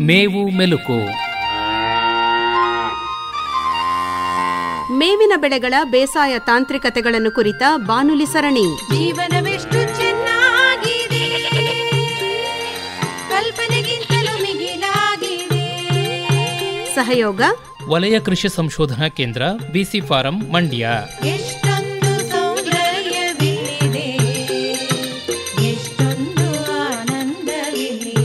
ಮೇವು ಮೆಲುಕು. ಮೇವಿನ ಬೆಳೆಗಳ ಬೇಸಾಯ ತಾಂತ್ರಿಕತೆಗಳನ್ನು ಕುರಿತ ಬಾನುಲಿ ಸರಣಿ. ಜೀವನವೆಷ್ಟು ಚೆನ್ನಾಗಿದೆ, ಕಲ್ಪನೆಗಿಂತಲೂ ಮಿಗಿಲಾಗಿದೆ. ಸಹಯೋಗ ವಲಯ ಕೃಷಿ ಸಂಶೋಧನಾ ಕೇಂದ್ರ, ಬಿಸಿ ಫಾರಂ, ಮಂಡ್ಯ. ಎಷ್ಟೊಂದು ಸೌಂದರ್ಯವಿದೆ, ಎಷ್ಟೊಂದು ಆನಂದವಿದೆ.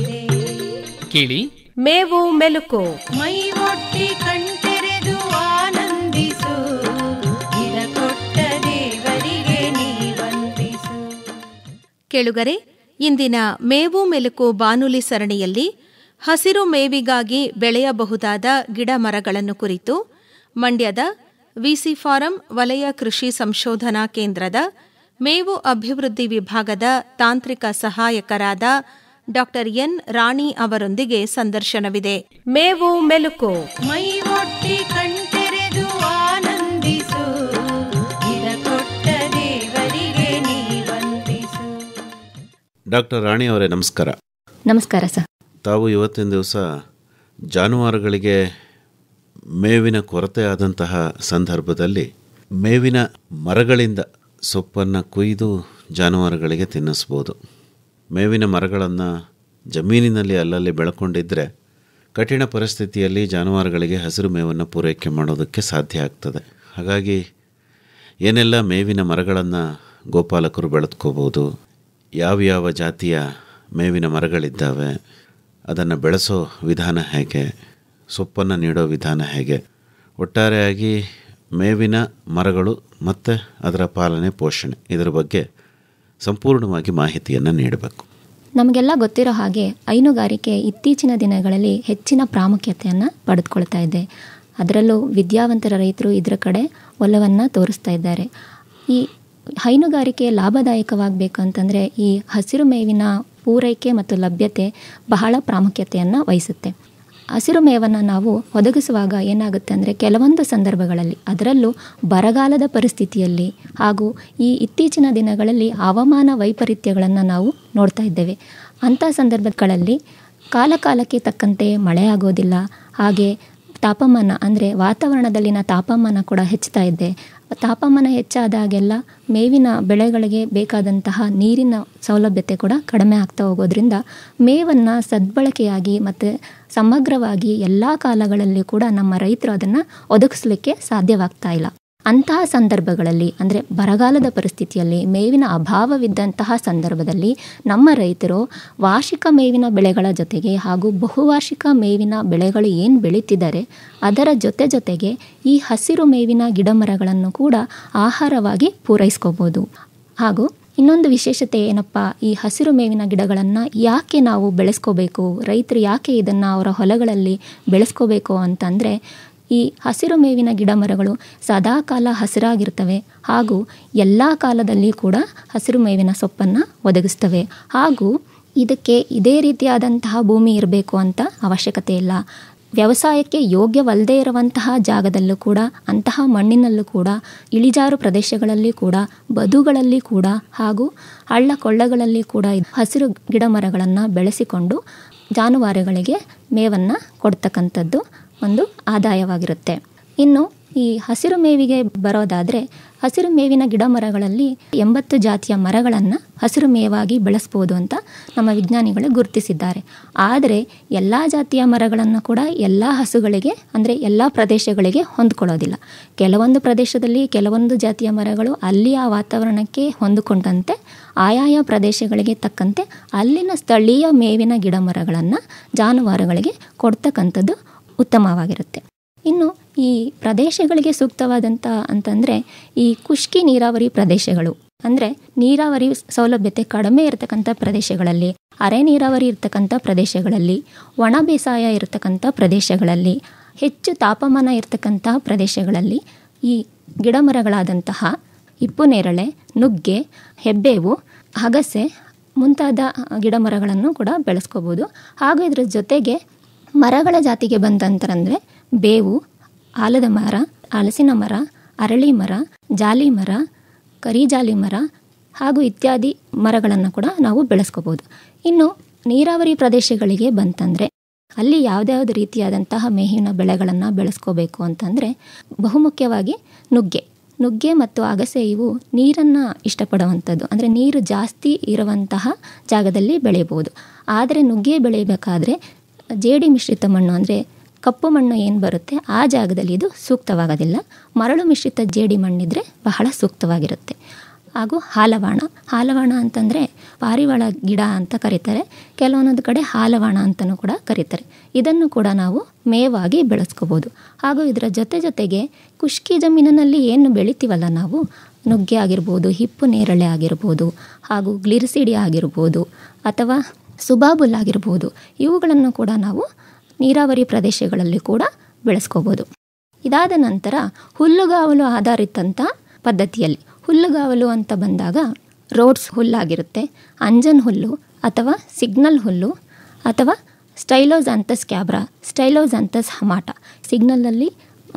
ಕೇಳಿ ಮೇವು ಮೆಲುಕು. ಮೈ ಒಟ್ಟಿ ಕಣ್ತೆರೆದು ಆನಂದಿಸು, ಇದ ಕೊಟ್ಟ ದೇವರಿಗೆ ನೀ ವಂದಿಸು. ಕೇಳುಗರೆ, ಇಂದಿನ ಮೇವು ಮೆಲುಕು ಬಾನುಲಿ ಸರಣಿಯಲ್ಲಿ ಹಸಿರು ಮೇವಿಗಾಗಿ ಬೆಳೆಯಬಹುದಾದ ಗಿಡ ಮರಗಳನ್ನು ಕುರಿತು ಮಂಡ್ಯದ ವಿಸಿ ಫಾರಂ ವಲಯ ಕೃಷಿ ಸಂಶೋಧನಾ ಕೇಂದ್ರದ ಮೇವು ಅಭಿವೃದ್ಧಿ ವಿಭಾಗದ ತಾಂತ್ರಿಕ ಸಹಾಯಕರಾದ ಡಾ ಎನ್ ರಾಣಿ ಅವರೊಂದಿಗೆ ಸಂದರ್ಶನವಿದೆ. ಮೇವು ಮೆಲುಕು. ಮೈ ಒಟ್ಟಿ ಕಣ್ತೆರೆದು ಆನಂದಿಸು, ಇದ ಕೊಟ್ಟ ದೇವರಿಗೆ ನೀ ವಂದಿಸು. ಡಾಕ್ಟರ್ ರಾಣಿ ಅವರೇ, ನಮಸ್ಕಾರ. ನಮಸ್ಕಾರ ಸರ್. ತಾವು ಇವತ್ತಿನ ದಿವಸ ಜಾನುವಾರುಗಳಿಗೆ ಮೇವಿನ ಕೊರತೆ ಆದಂತಹ ಸಂದರ್ಭದಲ್ಲಿ ಮೇವಿನ ಮರಗಳಿಂದ ಸೊಪ್ಪನ್ನು ಕೊಯ್ದು ಜಾನುವಾರುಗಳಿಗೆ ತಿನ್ನಿಸ್ಬೋದು. ಮೇವಿನ ಮರಗಳನ್ನು ಜಮೀನಿನಲ್ಲಿ ಅಲ್ಲಲ್ಲಿ ಬೆಳ್ಕೊಂಡಿದ್ದರೆ ಕಠಿಣ ಪರಿಸ್ಥಿತಿಯಲ್ಲಿ ಜಾನುವಾರುಗಳಿಗೆ ಹಸಿರು ಮೇವನ್ನು ಪೂರೈಕೆ ಮಾಡೋದಕ್ಕೆ ಸಾಧ್ಯ ಆಗ್ತದೆ. ಹಾಗಾಗಿ ಏನೆಲ್ಲ ಮೇವಿನ ಮರಗಳನ್ನು ಗೋಪಾಲಕರು ಬೆಳೆದ್ಕೋಬೋದು, ಯಾವ್ಯಾವ ಜಾತಿಯ ಮೇವಿನ ಮರಗಳಿದ್ದಾವೆ, ಅದನ್ನು ಬೆಳೆಸೋ ವಿಧಾನ ಹೇಗೆ, ಸೊಪ್ಪನ್ನು ನೀಡೋ ವಿಧಾನ ಹೇಗೆ, ಒಟ್ಟಾರೆಯಾಗಿ ಮೇವಿನ ಮರಗಳು ಮತ್ತು ಅದರ ಪಾಲನೆ ಪೋಷಣೆ ಇದರ ಬಗ್ಗೆ ಸಂಪೂರ್ಣವಾಗಿ ಮಾಹಿತಿಯನ್ನು ನೀಡಬೇಕು. ನಮಗೆಲ್ಲ ಗೊತ್ತಿರೋ ಹಾಗೆ ಹೈನುಗಾರಿಕೆ ಇತ್ತೀಚಿನ ದಿನಗಳಲ್ಲಿ ಹೆಚ್ಚಿನ ಪ್ರಾಮುಖ್ಯತೆಯನ್ನು ಪಡೆದುಕೊಳ್ತಾ ಇದೆ. ಅದರಲ್ಲೂ ವಿದ್ಯಾವಂತರ ರೈತರು ಇದರ ಕಡೆ ಒಲವನ್ನು ತೋರಿಸ್ತಾ ಇದ್ದಾರೆ. ಈ ಹೈನುಗಾರಿಕೆ ಲಾಭದಾಯಕವಾಗಬೇಕು ಅಂತಂದರೆ ಈ ಹಸಿರು ಮೇವಿನ ಪೂರೈಕೆ ಮತ್ತು ಲಭ್ಯತೆ ಬಹಳ ಪ್ರಾಮುಖ್ಯತೆಯನ್ನು ವಹಿಸುತ್ತೆ. ಹಸಿರು ಮೇವನ್ನು ನಾವು ಒದಗಿಸುವಾಗ ಏನಾಗುತ್ತೆ ಅಂದರೆ ಕೆಲವೊಂದು ಸಂದರ್ಭಗಳಲ್ಲಿ, ಅದರಲ್ಲೂ ಬರಗಾಲದ ಪರಿಸ್ಥಿತಿಯಲ್ಲಿ ಹಾಗೂ ಈ ಇತ್ತೀಚಿನ ದಿನಗಳಲ್ಲಿ ಹವಾಮಾನ ವೈಪರೀತ್ಯಗಳನ್ನು ನಾವು ನೋಡ್ತಾ ಇದ್ದೇವೆ. ಅಂಥ ಸಂದರ್ಭಗಳಲ್ಲಿ ಕಾಲಕಾಲಕ್ಕೆ ತಕ್ಕಂತೆ ಮಳೆ ಆಗೋದಿಲ್ಲ, ಹಾಗೆ ತಾಪಮಾನ ಅಂದರೆ ವಾತಾವರಣದಲ್ಲಿನ ತಾಪಮಾನ ಕೂಡ ಹೆಚ್ಚುತ್ತಾ ಇದೆ. ತಾಪಮಾನ ಹೆಚ್ಚಾದಾಗೆಲ್ಲ ಮೇವಿನ ಬೆಳೆಗಳಿಗೆ ಬೇಕಾದಂತಹ ನೀರಿನ ಸೌಲಭ್ಯತೆ ಕೂಡ ಕಡಿಮೆ ಆಗ್ತಾ ಹೋಗೋದ್ರಿಂದ ಮೇವನ್ನು ಸದ್ಬಳಕೆಯಾಗಿ ಮತ್ತು ಸಮಗ್ರವಾಗಿ ಎಲ್ಲ ಕಾಲಗಳಲ್ಲಿ ಕೂಡ ನಮ್ಮ ರೈತರು ಅದನ್ನು ಒದಗಿಸಲಿಕ್ಕೆ ಸಾಧ್ಯವಾಗ್ತಾ ಇಲ್ಲ. ಅಂತಹ ಸಂದರ್ಭಗಳಲ್ಲಿ ಅಂದರೆ ಬರಗಾಲದ ಪರಿಸ್ಥಿತಿಯಲ್ಲಿ ಮೇವಿನ ಅಭಾವವಿದ್ದಂತಹ ಸಂದರ್ಭದಲ್ಲಿ ನಮ್ಮ ರೈತರು ವಾರ್ಷಿಕ ಮೇವಿನ ಬೆಳೆಗಳ ಜೊತೆಗೆ ಹಾಗೂ ಬಹುವಾರ್ಷಿಕ ಮೇವಿನ ಬೆಳೆಗಳು ಏನು ಬೆಳೀತಿದ್ದಾರೆ ಅದರ ಜೊತೆಗೆ ಈ ಹಸಿರು ಮೇವಿನ ಗಿಡಮರಗಳನ್ನು ಕೂಡ ಆಹಾರವಾಗಿ ಪೂರೈಸ್ಕೋಬೋದು. ಹಾಗೂ ಇನ್ನೊಂದು ವಿಶೇಷತೆ ಏನಪ್ಪ, ಈ ಹಸಿರು ಮೇವಿನ ಗಿಡಗಳನ್ನು ಯಾಕೆ ನಾವು ಬೆಳೆಸ್ಕೋಬೇಕು, ರೈತರು ಯಾಕೆ ಇದನ್ನು ಅವರ ಹೊಲಗಳಲ್ಲಿ ಬೆಳೆಸ್ಕೋಬೇಕು ಅಂತಂದರೆ, ಈ ಹಸಿರು ಮೇವಿನ ಗಿಡ ಮರಗಳು ಸದಾಕಾಲ ಹಸಿರಾಗಿರ್ತವೆ ಹಾಗೂ ಎಲ್ಲ ಕಾಲದಲ್ಲಿ ಕೂಡ ಹಸಿರು ಮೇವಿನ ಸೊಪ್ಪನ್ನು ಒದಗಿಸ್ತವೆ. ಹಾಗೂ ಇದಕ್ಕೆ ಇದೇ ರೀತಿಯಾದಂತಹ ಭೂಮಿ ಇರಬೇಕು ಅಂತ ಅವಶ್ಯಕತೆ ಇಲ್ಲ. ವ್ಯವಸಾಯಕ್ಕೆ ಯೋಗ್ಯವಲ್ಲದೇ ಇರುವಂತಹ ಜಾಗದಲ್ಲೂ ಕೂಡ, ಅಂತಹ ಮಣ್ಣಿನಲ್ಲೂ ಕೂಡ, ಇಳಿಜಾರು ಪ್ರದೇಶಗಳಲ್ಲಿ ಕೂಡ, ಬದುಗಳಲ್ಲಿ ಕೂಡ ಹಾಗೂ ಹಳ್ಳ ಕೊಳ್ಳಗಳಲ್ಲಿ ಕೂಡ ಹಸಿರು ಗಿಡ ಮರಗಳನ್ನು ಬೆಳೆಸಿಕೊಂಡು ಜಾನುವಾರುಗಳಿಗೆ ಮೇವನ್ನು ಕೊಡ್ತಕ್ಕಂಥದ್ದು ಒಂದು ಆದಾಯವಾಗಿರುತ್ತೆ. ಇನ್ನು ಈ ಹಸಿರು ಮೇವಿಗೆ ಬರೋದಾದರೆ, ಹಸಿರು ಮೇವಿನ ಗಿಡ ಮರಗಳಲ್ಲಿ 80 ಜಾತಿಯ ಮರಗಳನ್ನು ಹಸಿರು ಮೇವಾಗಿ ಬೆಳೆಸ್ಬೋದು ಅಂತ ನಮ್ಮ ವಿಜ್ಞಾನಿಗಳು ಗುರುತಿಸಿದ್ದಾರೆ. ಆದರೆ ಎಲ್ಲ ಜಾತಿಯ ಮರಗಳನ್ನು ಕೂಡ ಎಲ್ಲ ಹಸುಗಳಿಗೆ ಅಂದರೆ ಎಲ್ಲ ಪ್ರದೇಶಗಳಿಗೆ ಹೊಂದ್ಕೊಳ್ಳೋದಿಲ್ಲ. ಕೆಲವೊಂದು ಪ್ರದೇಶದಲ್ಲಿ ಕೆಲವೊಂದು ಜಾತಿಯ ಮರಗಳು ಅಲ್ಲಿಯ ವಾತಾವರಣಕ್ಕೆ ಹೊಂದಿಕೊಂಡಂತೆ ಆಯಾಯ ಪ್ರದೇಶಗಳಿಗೆ ತಕ್ಕಂತೆ ಅಲ್ಲಿನ ಸ್ಥಳೀಯ ಮೇವಿನ ಗಿಡ ಮರಗಳನ್ನು ಜಾನುವಾರುಗಳಿಗೆ ಕೊಡ್ತಕ್ಕಂಥದ್ದು ಉತ್ತಮವಾಗಿರುತ್ತೆ. ಇನ್ನು ಈ ಪ್ರದೇಶಗಳಿಗೆ ಸೂಕ್ತವಾದಂಥ ಅಂತಂದರೆ ಈ ಖುಷ್ಕಿ ನೀರಾವರಿ ಪ್ರದೇಶಗಳು, ಅಂದರೆ ನೀರಾವರಿ ಸೌಲಭ್ಯತೆ ಕಡಿಮೆ ಇರತಕ್ಕಂಥ ಪ್ರದೇಶಗಳಲ್ಲಿ, ಅರೆ ನೀರಾವರಿ ಇರತಕ್ಕಂಥ ಪ್ರದೇಶಗಳಲ್ಲಿ, ಒಣ ಬೇಸಾಯ ಇರತಕ್ಕಂಥ ಪ್ರದೇಶಗಳಲ್ಲಿ, ಹೆಚ್ಚು ತಾಪಮಾನ ಇರತಕ್ಕಂಥ ಪ್ರದೇಶಗಳಲ್ಲಿ ಈ ಗಿಡಮರಗಳಾದಂತಹ ಹಿಪ್ಪುನೇರಳೆ, ನುಗ್ಗೆ, ಹೆಬ್ಬೇವು, ಅಗಸೆ ಮುಂತಾದ ಗಿಡಮರಗಳನ್ನು ಕೂಡ ಬೆಳೆಸ್ಕೋಬೋದು. ಹಾಗೂ ಇದರ ಜೊತೆಗೆ ಮರಗಳ ಜಾತಿಗೆ ಬಂದಂತಂದರೆ ಬೇವು, ಆಲದ ಮರ, ಹಲಸಿನ ಮರ, ಅರಳಿ ಮರ, ಜಾಲಿ ಮರ, ಕರಿಜಾಲಿ ಮರ ಹಾಗೂ ಇತ್ಯಾದಿ ಮರಗಳನ್ನು ಕೂಡ ನಾವು ಬೆಳೆಸ್ಕೋಬೋದು. ಇನ್ನು ನೀರಾವರಿ ಪ್ರದೇಶಗಳಿಗೆ ಬಂತಂದರೆ ಅಲ್ಲಿ ಯಾವುದ್ಯಾವುದು ರೀತಿಯಾದಂತಹ ಮೇವಿನ ಬೆಳೆಗಳನ್ನು ಬೆಳೆಸ್ಕೋಬೇಕು ಅಂತಂದರೆ ಬಹುಮುಖ್ಯವಾಗಿ ನುಗ್ಗೆ ಮತ್ತು ಅಗಸೆ ಇವು ನೀರನ್ನು ಇಷ್ಟಪಡುವಂಥದ್ದು, ಅಂದರೆ ನೀರು ಜಾಸ್ತಿ ಇರುವಂತಹ ಜಾಗದಲ್ಲಿ ಬೆಳೆಯಬಹುದು. ಆದರೆ ನುಗ್ಗೆ ಬೆಳೆಯಬೇಕಾದ್ರೆ ಜೇಡಿ ಮಿಶ್ರಿತ ಮಣ್ಣು, ಅಂದರೆ ಕಪ್ಪು ಮಣ್ಣು ಏನು ಬರುತ್ತೆ ಆ ಜಾಗದಲ್ಲಿ ಇದು ಸೂಕ್ತವಾಗೋದಿಲ್ಲ. ಮರಳು ಮಿಶ್ರಿತ ಜೇಡಿ ಮಣ್ಣಿದ್ರೆ ಬಹಳ ಸೂಕ್ತವಾಗಿರುತ್ತೆ. ಹಾಗೂ ಹಾಲವಾಣ ಅಂತಂದರೆ ಪಾರಿವಾಳ ಗಿಡ ಅಂತ ಕರೀತಾರೆ, ಕೆಲವೊಂದೊಂದು ಕಡೆ ಹಾಲವಾಣ ಅಂತಲೂ ಕೂಡ ಕರೀತಾರೆ. ಇದನ್ನು ಕೂಡ ನಾವು ಮೇವಾಗಿ ಬೆಳೆಸ್ಕೋಬೋದು. ಹಾಗೂ ಇದರ ಜೊತೆಗೆ ಖುಷ್ಕಿ ಜಮೀನಿನಲ್ಲಿ ಏನು ಬೆಳಿತೀವಲ್ಲ ನಾವು, ನುಗ್ಗೆ ಆಗಿರ್ಬೋದು, ಹಿಪ್ಪು ನೇರಳೆ ಆಗಿರ್ಬೋದು, ಹಾಗೂ ಗ್ಲಿರಿಸಿಡಿ ಆಗಿರ್ಬೋದು, ಅಥವಾ ಸುಬಾಬುಲ್ ಆಗಿರ್ಬೋದು, ಇವುಗಳನ್ನು ಕೂಡ ನಾವು ನೀರಾವರಿ ಪ್ರದೇಶಗಳಲ್ಲಿ ಕೂಡ ಬೆಳೆಸ್ಕೋಬೋದು. ಇದಾದ ನಂತರ ಹುಲ್ಲುಗಾವಲು ಆಧಾರಿತಂಥ ಪದ್ಧತಿಯಲ್ಲಿ, ಹುಲ್ಲುಗಾವಲು ಅಂತ ಬಂದಾಗ ರೋಡ್ಸ್ ಹುಲ್ಲಾಗಿರುತ್ತೆ, ಅಂಜನ್ ಹುಲ್ಲು ಅಥವಾ ಸಿಗ್ನಲ್ ಹುಲ್ಲು ಅಥವಾ ಸ್ಟೈಲೋಜಾಂಥಸ್ ಕ್ಯಾಬ್ರಾ, ಸ್ಟೈಲೋಜಾಂಥಸ್ ಹಮಾಟ. ಸಿಗ್ನಲಲ್ಲಿ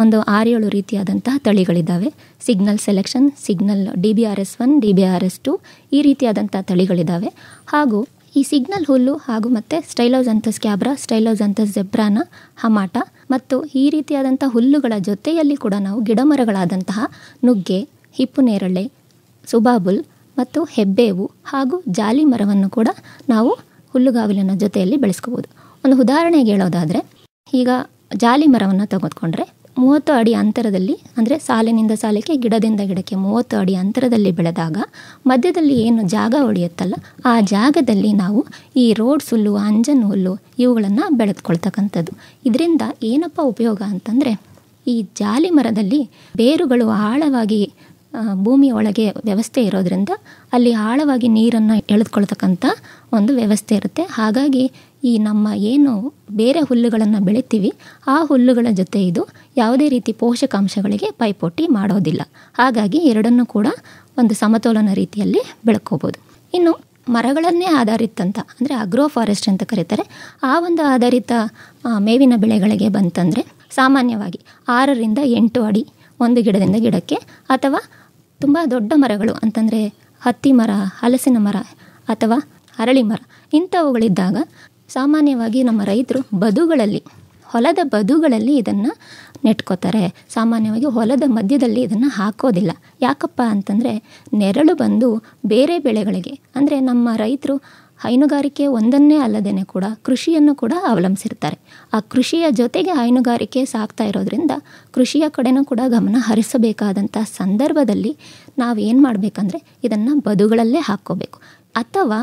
ಒಂದು 6-7 ರೀತಿಯಾದಂತಹ ತಳಿಗಳಿದ್ದಾವೆ. Signal selection, signal DBRS1, DBRS2 ಈ ರೀತಿಯಾದಂಥ ತಳಿಗಳಿದ್ದಾವೆ. ಹಾಗೂ ಈ ಸಿಗ್ನಲ್ ಹುಲ್ಲು ಹಾಗೂ ಮತ್ತು ಸ್ಟೈಲೋಜಾಂಥಸ್ ಕ್ಯಾಬ್ರಾ, ಸ್ಟೈಲೋಜಾಂಥಸ್ ಜೆಬ್ರಾನ, ಹಮಾಟ ಮತ್ತು ಈ ರೀತಿಯಾದಂಥ ಹುಲ್ಲುಗಳ ಜೊತೆಯಲ್ಲಿ ಕೂಡ ನಾವು ಗಿಡಮರಗಳಾದಂತಹ ನುಗ್ಗೆ, ಹಿಪ್ಪು ನೇರಳೆ, ಸುಬಾಬುಲ್ ಮತ್ತು ಹೆಬ್ಬೇವು ಹಾಗೂ ಜಾಲಿ ಮರವನ್ನು ಕೂಡ ನಾವು ಹುಲ್ಲುಗಾವಲಿನ ಜೊತೆಯಲ್ಲಿ ಬೆಳೆಸ್ಕೋಬೋದು. ಒಂದು ಉದಾಹರಣೆಗೆ ಹೇಳೋದಾದರೆ, ಈಗ ಜಾಲಿ ಮರವನ್ನು ತೆಗೆದುಕೊಂಡ್ರೆ 30 ಅಡಿ ಅಂತರದಲ್ಲಿ, ಅಂದರೆ ಸಾಲಿನಿಂದ ಸಾಲಿಗೆ, ಗಿಡದಿಂದ ಗಿಡಕ್ಕೆ 30 ಅಡಿ ಅಂತರದಲ್ಲಿ ಬೆಳೆದಾಗ ಮಧ್ಯದಲ್ಲಿ ಏನು ಜಾಗ ಉಳಿಯುತ್ತಲ್ಲ ಆ ಜಾಗದಲ್ಲಿ ನಾವು ಈ ರೋಡ್ಸ್ ಹುಲ್ಲು, ಅಂಜನ್ ಹುಲ್ಲು ಇವುಗಳನ್ನು ಬೆಳೆದುಕೊಳ್ತಕ್ಕಂಥದ್ದು. ಇದರಿಂದ ಏನಪ್ಪ ಉಪಯೋಗ ಅಂತಂದರೆ, ಈ ಜಾಲಿ ಮರದಲ್ಲಿ ಬೇರುಗಳು ಆಳವಾಗಿ ಭೂಮಿಯ ಒಳಗೆ ವ್ಯವಸ್ಥೆ ಇರೋದ್ರಿಂದ ಅಲ್ಲಿ ಆಳವಾಗಿ ನೀರನ್ನು ಎಳೆದುಕೊಳ್ತಕ್ಕಂಥ ಒಂದು ವ್ಯವಸ್ಥೆ ಇರುತ್ತೆ. ಹಾಗಾಗಿ ಈ ನಮ್ಮ ಏನು ಬೇರೆ ಹುಲ್ಲುಗಳನ್ನು ಬೆಳಿತೀವಿ ಆ ಹುಲ್ಲುಗಳ ಜೊತೆ ಇದು ಯಾವುದೇ ರೀತಿ ಪೋಷಕಾಂಶಗಳಿಗೆ ಪೈಪೋಟಿ ಮಾಡೋದಿಲ್ಲ. ಹಾಗಾಗಿ ಎರಡನ್ನೂ ಕೂಡ ಒಂದು ಸಮತೋಲನ ರೀತಿಯಲ್ಲಿ ಬೆಳ್ಕೋಬೋದು. ಇನ್ನು ಮರಗಳನ್ನೇ ಆಧಾರಿತಂತ, ಅಂದರೆ ಅಗ್ರೋ ಫಾರೆಸ್ಟ್ ಅಂತ ಕರೀತಾರೆ, ಆ ಒಂದು ಆಧಾರಿತ ಮೇವಿನ ಬೆಳೆಗಳಿಗೆ ಬಂತಂದರೆ ಸಾಮಾನ್ಯವಾಗಿ 6ರಿಂದ 8 ಅಡಿ ಒಂದು ಗಿಡದಿಂದ ಗಿಡಕ್ಕೆ, ಅಥವಾ ತುಂಬ ದೊಡ್ಡ ಮರಗಳು ಅಂತಂದರೆ ಹತ್ತಿ ಮರ, ಹಲಸಿನ ಮರ ಅಥವಾ ಅರಳಿ ಮರ ಇಂಥವುಗಳಿದ್ದಾಗ ಸಾಮಾನ್ಯವಾಗಿ ನಮ್ಮ ರೈತರು ಹೊಲದ ಬದುಗಳಲ್ಲಿ ಇದನ್ನು ನೆಟ್ಕೋತಾರೆ. ಸಾಮಾನ್ಯವಾಗಿ ಹೊಲದ ಮಧ್ಯದಲ್ಲಿ ಇದನ್ನು ಹಾಕೋದಿಲ್ಲ. ಯಾಕಪ್ಪ ಅಂತಂದರೆ ನೆರಳು ಬಂದು ಬೇರೆ ಬೆಳೆಗಳಿಗೆ, ಅಂದರೆ ನಮ್ಮ ರೈತರು ಹೈನುಗಾರಿಕೆ ಒಂದನ್ನೇ ಅಲ್ಲದೇ ಕೂಡ ಕೃಷಿಯನ್ನು ಕೂಡ ಅವಲಂಬಿಸಿರ್ತಾರೆ. ಆ ಕೃಷಿಯ ಜೊತೆಗೆ ಹೈನುಗಾರಿಕೆ ಸಾಗ್ತಾ ಇರೋದ್ರಿಂದ ಕೃಷಿಯ ಕಡೆನೂ ಕೂಡ ಗಮನ ಹರಿಸಬೇಕಾದಂಥ ಸಂದರ್ಭದಲ್ಲಿ ನಾವೇನು ಮಾಡಬೇಕಂದ್ರೆ ಇದನ್ನು ಬದುಗಳಲ್ಲೇ ಹಾಕ್ಕೋಬೇಕು. ಅಥವಾ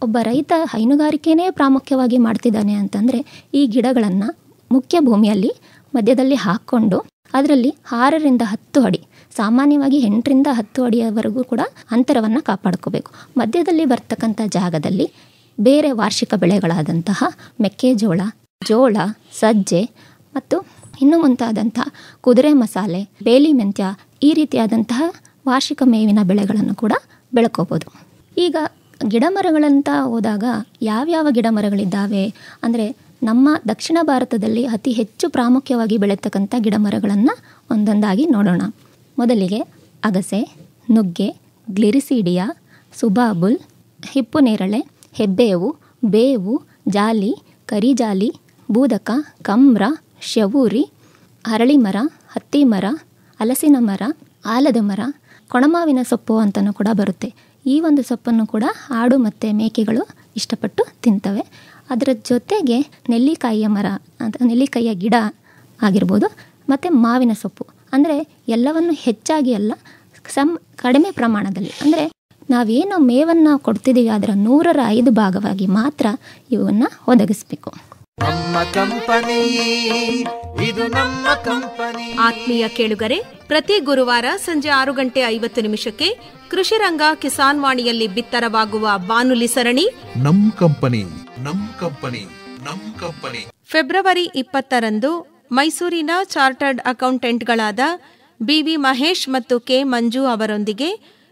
ಒಬ್ಬ ರೈತ ಹೈನುಗಾರಿಕೆನೇ ಪ್ರಾಮುಖ್ಯವಾಗಿ ಮಾಡ್ತಿದ್ದಾನೆ ಅಂತಂದರೆ ಈ ಗಿಡಗಳನ್ನು ಮುಖ್ಯ ಭೂಮಿಯಲ್ಲಿ ಮಧ್ಯದಲ್ಲಿ ಹಾಕ್ಕೊಂಡು ಅದರಲ್ಲಿ 6ರಿಂದ 10 ಅಡಿ, ಸಾಮಾನ್ಯವಾಗಿ 8ರಿಂದ 10 ಅಡಿಯವರೆಗೂ ಕೂಡ ಅಂತರವನ್ನು ಕಾಪಾಡ್ಕೋಬೇಕು. ಮಧ್ಯದಲ್ಲಿ ಬರ್ತಕ್ಕಂಥ ಜಾಗದಲ್ಲಿ ಬೇರೆ ವಾರ್ಷಿಕ ಬೆಳೆಗಳಾದಂತಹ ಮೆಕ್ಕೆಜೋಳ, ಜೋಳ, ಸಜ್ಜೆ ಮತ್ತು ಇನ್ನೂ ಮುಂತಾದಂಥ ಕುದುರೆ ಮಸಾಲೆ, ಬೇಲಿ ಮೆಂತ್ಯ ಈ ರೀತಿಯಾದಂತಹ ವಾರ್ಷಿಕ ಮೇವಿನ ಬೆಳೆಗಳನ್ನು ಕೂಡ ಬೆಳ್ಕೋಬೋದು. ಈಗ ಗಿಡಮರಗಳಂತ ಹೋದಾಗ ಯಾವ್ಯಾವ ಗಿಡಮರಗಳಿದ್ದಾವೆ ಅಂದರೆ, ನಮ್ಮ ದಕ್ಷಿಣ ಭಾರತದಲ್ಲಿ ಅತಿ ಹೆಚ್ಚು ಪ್ರಾಮುಖ್ಯವಾಗಿ ಬೆಳೆತಕ್ಕಂಥ ಗಿಡಮರಗಳನ್ನು ಒಂದೊಂದಾಗಿ ನೋಡೋಣ. ಮೊದಲಿಗೆ ಅಗಸೆ, ನುಗ್ಗೆ, ಗ್ಲಿರಿಸಿಡಿಯಾ, ಸುಬಾಬುಲ್, ಹಿಪ್ಪು ನೇರಳೆ, ಹೆಬ್ಬೇವು, ಬೇವು, ಜಾಲಿ, ಕರಿಜಾಲಿ, ಬೂದಕ, ಕಂಬ್ರ, ಶವೂರಿ, ಅರಳಿ ಮರ, ಹತ್ತಿ ಮರ, ಹಲಸಿನ ಮರ, ಆಲದ ಮರ, ಕೊಣಮಾವಿನ ಸೊಪ್ಪು ಅಂತಲೂ ಕೂಡ ಬರುತ್ತೆ. ಈ ಒಂದು ಸೊಪ್ಪನ್ನು ಕೂಡ ಆಡು ಮತ್ತು ಮೇಕೆಗಳು ಇಷ್ಟಪಟ್ಟು ತಿಂತವೆ. ಅದರ ಜೊತೆಗೆ ನೆಲ್ಲಿಕಾಯಿಯ ಮರ ಅಂತ, ನೆಲ್ಲಿಕಾಯಿಯ ಗಿಡ ಆಗಿರ್ಬೋದು, ಮತ್ತು ಮಾವಿನ ಸೊಪ್ಪು. ಅಂದರೆ ಎಲ್ಲವನ್ನು ಹೆಚ್ಚಾಗಿ ಅಲ್ಲ, ಕಡಿಮೆ ಪ್ರಮಾಣದಲ್ಲಿ, ಅಂದರೆ ನಾವೇನು ಮೇವನ್ನು ಕೊಡ್ತಿದ್ದೀವಿ ಅದರ 100ರ 5 ಭಾಗವಾಗಿ ಮಾತ್ರ ಇವನ್ನು ಒದಗಿಸ್ಬೇಕು. ಆತ್ಮೀಯ ಕೇಳುಗರೆ, ಪ್ರತಿ ಗುರುವಾರ ಸಂಜೆ 6:50 ಕೃಷಿ ರಂಗ ಕಿಸಾನ್ ವಾಣಿಯಲ್ಲಿ ಬಿತ್ತರವಾಗುವ ಬಾನುಲಿ ಸರಣಿ ನಮ್ ಕಂಪನಿ. ಫೆಬ್ರವರಿ 20ರಂದು ಮೈಸೂರಿನ ಚಾರ್ಟರ್ಡ್ ಅಕೌಂಟೆಂಟ್ಗಳಾದ BV ಮಹೇಶ್ ಮತ್ತು K ಮಂಜು ಅವರೊಂದಿಗೆ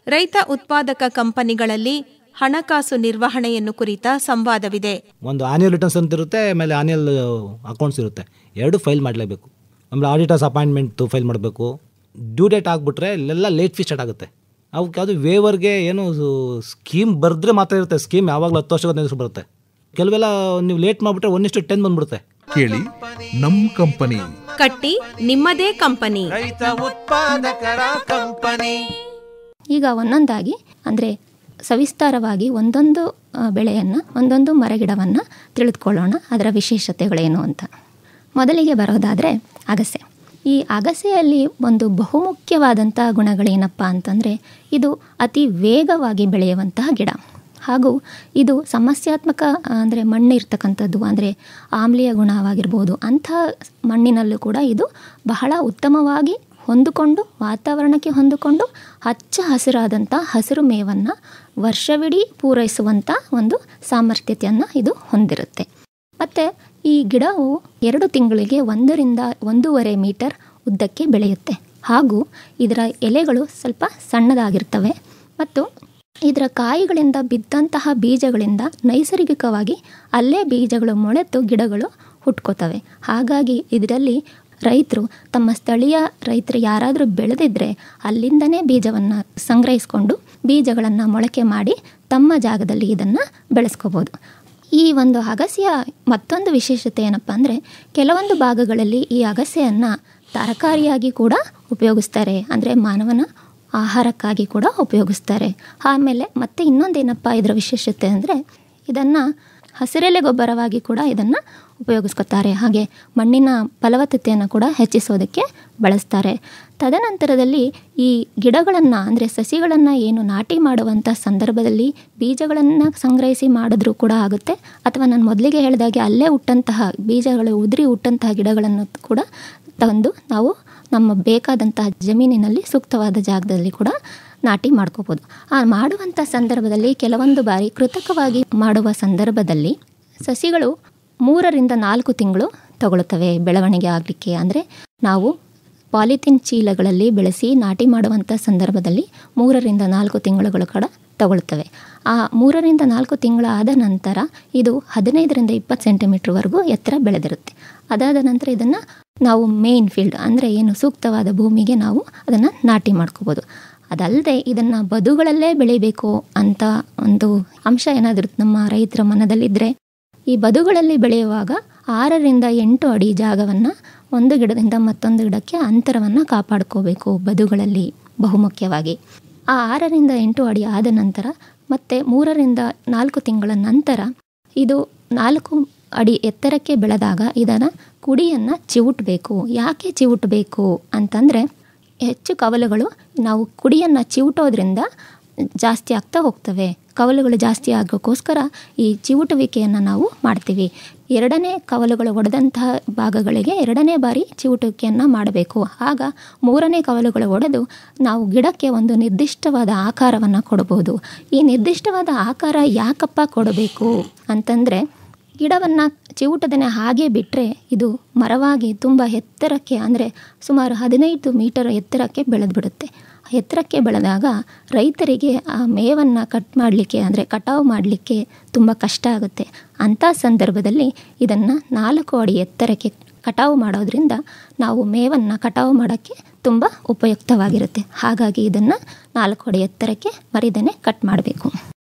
ರೈತ ಉತ್ಪಾದಕ ಕಂಪನಿಗಳಲ್ಲಿ ಹಣಕಾಸು ನಿರ್ವಹಣೆಯನ್ನು ಕುರಿತ ಸಂವಾದವಿದೆ. ಒಂದು ಆನ್ಯುವಲ್ ರಿಟರ್ನ್ಸ್ ಅಂತ ಇರುತ್ತೆ, ಆಮೇಲೆ ಆನ್ಯುವಲ್ ಅಕೌಂಟ್ಸ್ ಇರುತ್ತೆ, 2 ಫೈಲ್ ಮಾಡಲೇಬೇಕು. ಆಮೇಲೆ ಆಡಿಟರ್ಸ್ ಅಪಾಯಿಂಟ್ಮೆಂಟ್ ಫೈಲ್ ಮಾಡಬೇಕು. ಡ್ಯೂ ಡೇಟ್ ಆಗಿಬಿಟ್ರೆ ಇಲ್ಲೆಲ್ಲ ಲೇಟ್ ಫೀಸ್ ಸ್ಟಾರ್ಟ್ ಆಗುತ್ತೆ. ಅವಕ್ಕೆ ಯಾವುದು ವೇವರ್ಗೆ ಏನು ಸ್ಕೀಮ್ ಬರೆದ್ರೆ ಮಾತ್ರ ಇರುತ್ತೆ. ಸ್ಕೀಮ್ ಯಾವಾಗಲೂ 10 ವರ್ಷಕ್ಕೆ ಬರುತ್ತೆ. ಕೆಲವೆಲ್ಲ ನೀವು ಲೇಟ್ ಮಾಡಿಬಿಟ್ರೆ 1:10 ಬಂದ್ಬಿಡುತ್ತೆ. ಕೇಳಿ ನಮ್ ಕಂಪನಿ. ಕಟ್ಟಿ ನಿಮ್ಮದೇ ಕಂಪನಿ. ರೈತ ಉತ್ಪಾದಕರ ಕಂಪನಿ. ಈಗ ಒಂದೊಂದಾಗಿ ಅಂದರೆ ಸವಿಸ್ತಾರವಾಗಿ ಒಂದೊಂದು ಬೆಳೆಯನ್ನು, ಒಂದೊಂದು ಮರಗಿಡವನ್ನು ತಿಳಿದುಕೊಳ್ಳೋಣ, ಅದರ ವಿಶೇಷತೆಗಳೇನು ಅಂತ. ಮೊದಲಿಗೆ ಬರೋದಾದರೆ ಅಗಸೆ. ಈ ಅಗಸೆಯಲ್ಲಿ ಒಂದು ಬಹುಮುಖ್ಯವಾದಂಥ ಗುಣಗಳೇನಪ್ಪ ಅಂತಂದರೆ ಇದು ಅತಿ ವೇಗವಾಗಿ ಬೆಳೆಯುವಂತಹ ಗಿಡ. ಹಾಗೂ ಇದು ಸಮಸ್ಯಾತ್ಮಕ ಅಂದರೆ ಮಣ್ಣು ಇರ್ತಕ್ಕಂಥದ್ದು, ಅಂದರೆ ಆಮ್ಲೀಯ ಗುಣವಾಗಿರ್ಬೋದು, ಅಂಥ ಮಣ್ಣಿನಲ್ಲೂ ಕೂಡ ಇದು ಬಹಳ ಉತ್ತಮವಾಗಿ ಹೊಂದಿಕೊಂಡು, ವಾತಾವರಣಕ್ಕೆ ಹೊಂದಿಕೊಂಡು ಹಚ್ಚ ಹಸಿರಾದಂಥ ಹಸಿರು ಮೇವನ್ನು ವರ್ಷವಿಡೀ ಪೂರೈಸುವಂಥ ಒಂದು ಸಾಮರ್ಥ್ಯತೆಯನ್ನು ಇದು ಹೊಂದಿರುತ್ತೆ. ಮತ್ತು ಈ ಗಿಡವು 2 ತಿಂಗಳಿಗೆ 1 to 1.5 ಮೀಟರ್ ಉದ್ದಕ್ಕೆ ಬೆಳೆಯುತ್ತೆ. ಹಾಗೂ ಇದರ ಎಲೆಗಳು ಸ್ವಲ್ಪ ಸಣ್ಣದಾಗಿರ್ತವೆ ಮತ್ತು ಇದರ ಕಾಯಿಗಳಿಂದ ಬಿದ್ದಂತಹ ಬೀಜಗಳಿಂದ ನೈಸರ್ಗಿಕವಾಗಿ ಅಲ್ಲೇ ಬೀಜಗಳು ಮೊಳೆತು ಗಿಡಗಳು ಹುಟ್ಕೋತವೆ. ಹಾಗಾಗಿ ಇದರಲ್ಲಿ ರೈತರು ತಮ್ಮ ಸ್ಥಳೀಯ ರೈತರು ಯಾರಾದರೂ ಬೆಳೆದಿದ್ದರೆ ಅಲ್ಲಿಂದನೇ ಬೀಜವನ್ನು ಸಂಗ್ರಹಿಸಿಕೊಂಡು ಬೀಜಗಳನ್ನು ಮೊಳಕೆ ಮಾಡಿ ತಮ್ಮ ಜಾಗದಲ್ಲಿ ಇದನ್ನು ಬೆಳೆಸ್ಕೋಬೋದು. ಈ ಒಂದು ಅಗಸೆಯ ಮತ್ತೊಂದು ವಿಶೇಷತೆ ಏನಪ್ಪ ಅಂದರೆ ಕೆಲವೊಂದು ಭಾಗಗಳಲ್ಲಿ ಈ ಅಗಸೆಯನ್ನು ತರಕಾರಿಯಾಗಿ ಕೂಡ ಉಪಯೋಗಿಸ್ತಾರೆ, ಅಂದರೆ ಮಾನವನ ಆಹಾರಕ್ಕಾಗಿ ಕೂಡ ಉಪಯೋಗಿಸ್ತಾರೆ. ಆಮೇಲೆ ಮತ್ತೆ ಇನ್ನೊಂದೇನಪ್ಪ ಇದರ ವಿಶೇಷತೆ ಅಂದರೆ ಇದನ್ನು ಹಸಿರೆಲೆ ಗೊಬ್ಬರವಾಗಿ ಕೂಡ ಇದನ್ನು ಉಪಯೋಗಿಸ್ಕೊತಾರೆ. ಹಾಗೆ ಮಣ್ಣಿನ ಫಲವತ್ತತೆಯನ್ನು ಕೂಡ ಹೆಚ್ಚಿಸೋದಕ್ಕೆ ಬಳಸ್ತಾರೆ. ತದನಂತರದಲ್ಲಿ ಈ ಗಿಡಗಳನ್ನು ಅಂದರೆ ಸಸಿಗಳನ್ನು ಏನು ನಾಟಿ ಮಾಡುವಂಥ ಸಂದರ್ಭದಲ್ಲಿ ಬೀಜಗಳನ್ನು ಸಂಗ್ರಹಿಸಿ ಮಾಡಿದ್ರೂ ಕೂಡ ಆಗುತ್ತೆ. ಅಥವಾ ನಾನು ಮೊದಲಿಗೆ ಹೇಳಿದಾಗೆ ಅಲ್ಲೇ ಹುಟ್ಟಂತಹ ಬೀಜಗಳು ಉದುರಿ ಹುಟ್ಟಂತಹ ಗಿಡಗಳನ್ನು ಕೂಡ ತಂದು ನಾವು ನಮ್ಮ ಬೇಕಾದಂತಹ ಜಮೀನಿನಲ್ಲಿ ಸೂಕ್ತವಾದ ಜಾಗದಲ್ಲಿ ಕೂಡ ನಾಟಿ ಮಾಡ್ಕೋಬೋದು. ಆ ಮಾಡುವಂಥ ಸಂದರ್ಭದಲ್ಲಿ ಕೆಲವೊಂದು ಬಾರಿ ಕೃತಕವಾಗಿ ಮಾಡುವ ಸಂದರ್ಭದಲ್ಲಿ ಸಸಿಗಳು 3 to 4 ತಿಂಗಳು ತಗೊಳ್ತವೆ ಬೆಳವಣಿಗೆ ಆಗಲಿಕ್ಕೆ. ಅಂದರೆ ನಾವು ಪಾಲಿಥಿನ್ ಚೀಲಗಳಲ್ಲಿ ಬೆಳೆಸಿ ನಾಟಿ ಮಾಡುವಂಥ ಸಂದರ್ಭದಲ್ಲಿ 3 to 4 ತಿಂಗಳುಗಳು ಕೂಡ ತಗೊಳ್ತವೆ. ಆ 3 to 4 ತಿಂಗಳ ಆದ ನಂತರ ಇದು 15 to 20 ಸೆಂಟಿಮೀಟರ್ವರೆಗೂ ಎತ್ತರ ಬೆಳೆದಿರುತ್ತೆ. ಅದಾದ ನಂತರ ಇದನ್ನು ನಾವು ಮೇನ್ ಫೀಲ್ಡ್ ಅಂದರೆ ಏನು ಸೂಕ್ತವಾದ ಭೂಮಿಗೆ ನಾವು ಅದನ್ನು ನಾಟಿ ಮಾಡ್ಕೋಬೋದು. ಅದಲ್ಲದೆ ಇದನ್ನು ಬದುಗಳಲ್ಲೇ ಬೆಳಿಬೇಕು ಅಂತ ಒಂದು ಅಂಶ ಏನಾದರೂ ನಮ್ಮ ರೈತರ ಮನದಲ್ಲಿದ್ದರೆ ಈ ಬದುಗಳಲ್ಲಿ ಬೆಳೆಯುವಾಗ 6 to 8 ಅಡಿ ಜಾಗವನ್ನು ಒಂದು ಗಿಡದಿಂದ ಮತ್ತೊಂದು ಗಿಡಕ್ಕೆ ಅಂತರವನ್ನು ಕಾಪಾಡ್ಕೋಬೇಕು ಬದುಗಳಲ್ಲಿ ಬಹುಮುಖ್ಯವಾಗಿ. ಆ 6 to 8 ಅಡಿ ಆದ ನಂತರ ಮತ್ತೆ 3 to 4 ತಿಂಗಳ ನಂತರ ಇದು 4 ಅಡಿ ಎತ್ತರಕ್ಕೆ ಬೆಳೆದಾಗ ಇದನ್ನು ಕುಡಿಯನ್ನು ಚಿವುಟಬೇಕು. ಯಾಕೆ ಚಿವುಟಬೇಕು ಅಂತಂದರೆ ಹೆಚ್ಚು ಕವಲುಗಳು ನಾವು ಕುಡಿಯನ್ನು ಚಿವುಟೋದ್ರಿಂದ ಜಾಸ್ತಿ ಆಗ್ತಾ ಹೋಗ್ತವೆ. ಕವಲುಗಳು ಜಾಸ್ತಿ ಆಗೋಕ್ಕೋಸ್ಕರ ಈ ಚಿವುಟುವಿಕೆಯನ್ನು ನಾವು ಮಾಡ್ತೀವಿ. 2ನೇ ಕವಲುಗಳು ಒಡೆದಂತಹ ಭಾಗಗಳಿಗೆ 2ನೇ ಬಾರಿ ಚಿವುಟುವಿಕೆಯನ್ನು ಮಾಡಬೇಕು. ಆಗ 3ನೇ ಕವಲುಗಳು ಒಡೆದು ನಾವು ಗಿಡಕ್ಕೆ ಒಂದು ನಿರ್ದಿಷ್ಟವಾದ ಆಕಾರವನ್ನು ಕೊಡಬಹುದು. ಈ ನಿರ್ದಿಷ್ಟವಾದ ಆಕಾರ ಯಾಕಪ್ಪ ಕೊಡಬೇಕು ಅಂತಂದರೆ ಗಿಡವನ್ನು ಚಿವುಟದನೆ ಹಾಗೆ ಬಿಟ್ಟರೆ ಇದು ಮರವಾಗಿ ತುಂಬ ಎತ್ತರಕ್ಕೆ ಅಂದರೆ ಸುಮಾರು 15 ಮೀಟರ್ ಎತ್ತರಕ್ಕೆ ಬೆಳೆದ್ಬಿಡುತ್ತೆ. ಎತ್ತರಕ್ಕೆ ಬೆಳೆದಾಗ ರೈತರಿಗೆ ಆ ಮೇವನ್ನು ಕಟ್ ಮಾಡಲಿಕ್ಕೆ ಅಂದರೆ ಕಟಾವು ಮಾಡಲಿಕ್ಕೆ ತುಂಬ ಕಷ್ಟ ಆಗುತ್ತೆ. ಅಂಥ ಸಂದರ್ಭದಲ್ಲಿ ಇದನ್ನು 4 ಅಡಿ ಎತ್ತರಕ್ಕೆ ಕಟಾವು ಮಾಡೋದ್ರಿಂದ ನಾವು ಮೇವನ್ನು ಕಟಾವು ಮಾಡೋಕ್ಕೆ ತುಂಬ ಉಪಯುಕ್ತವಾಗಿರುತ್ತೆ. ಹಾಗಾಗಿ ಇದನ್ನು 4 ಅಡಿ ಎತ್ತರಕ್ಕೆ ಮರಿದೇನೆ ಕಟ್ ಮಾಡಬೇಕು.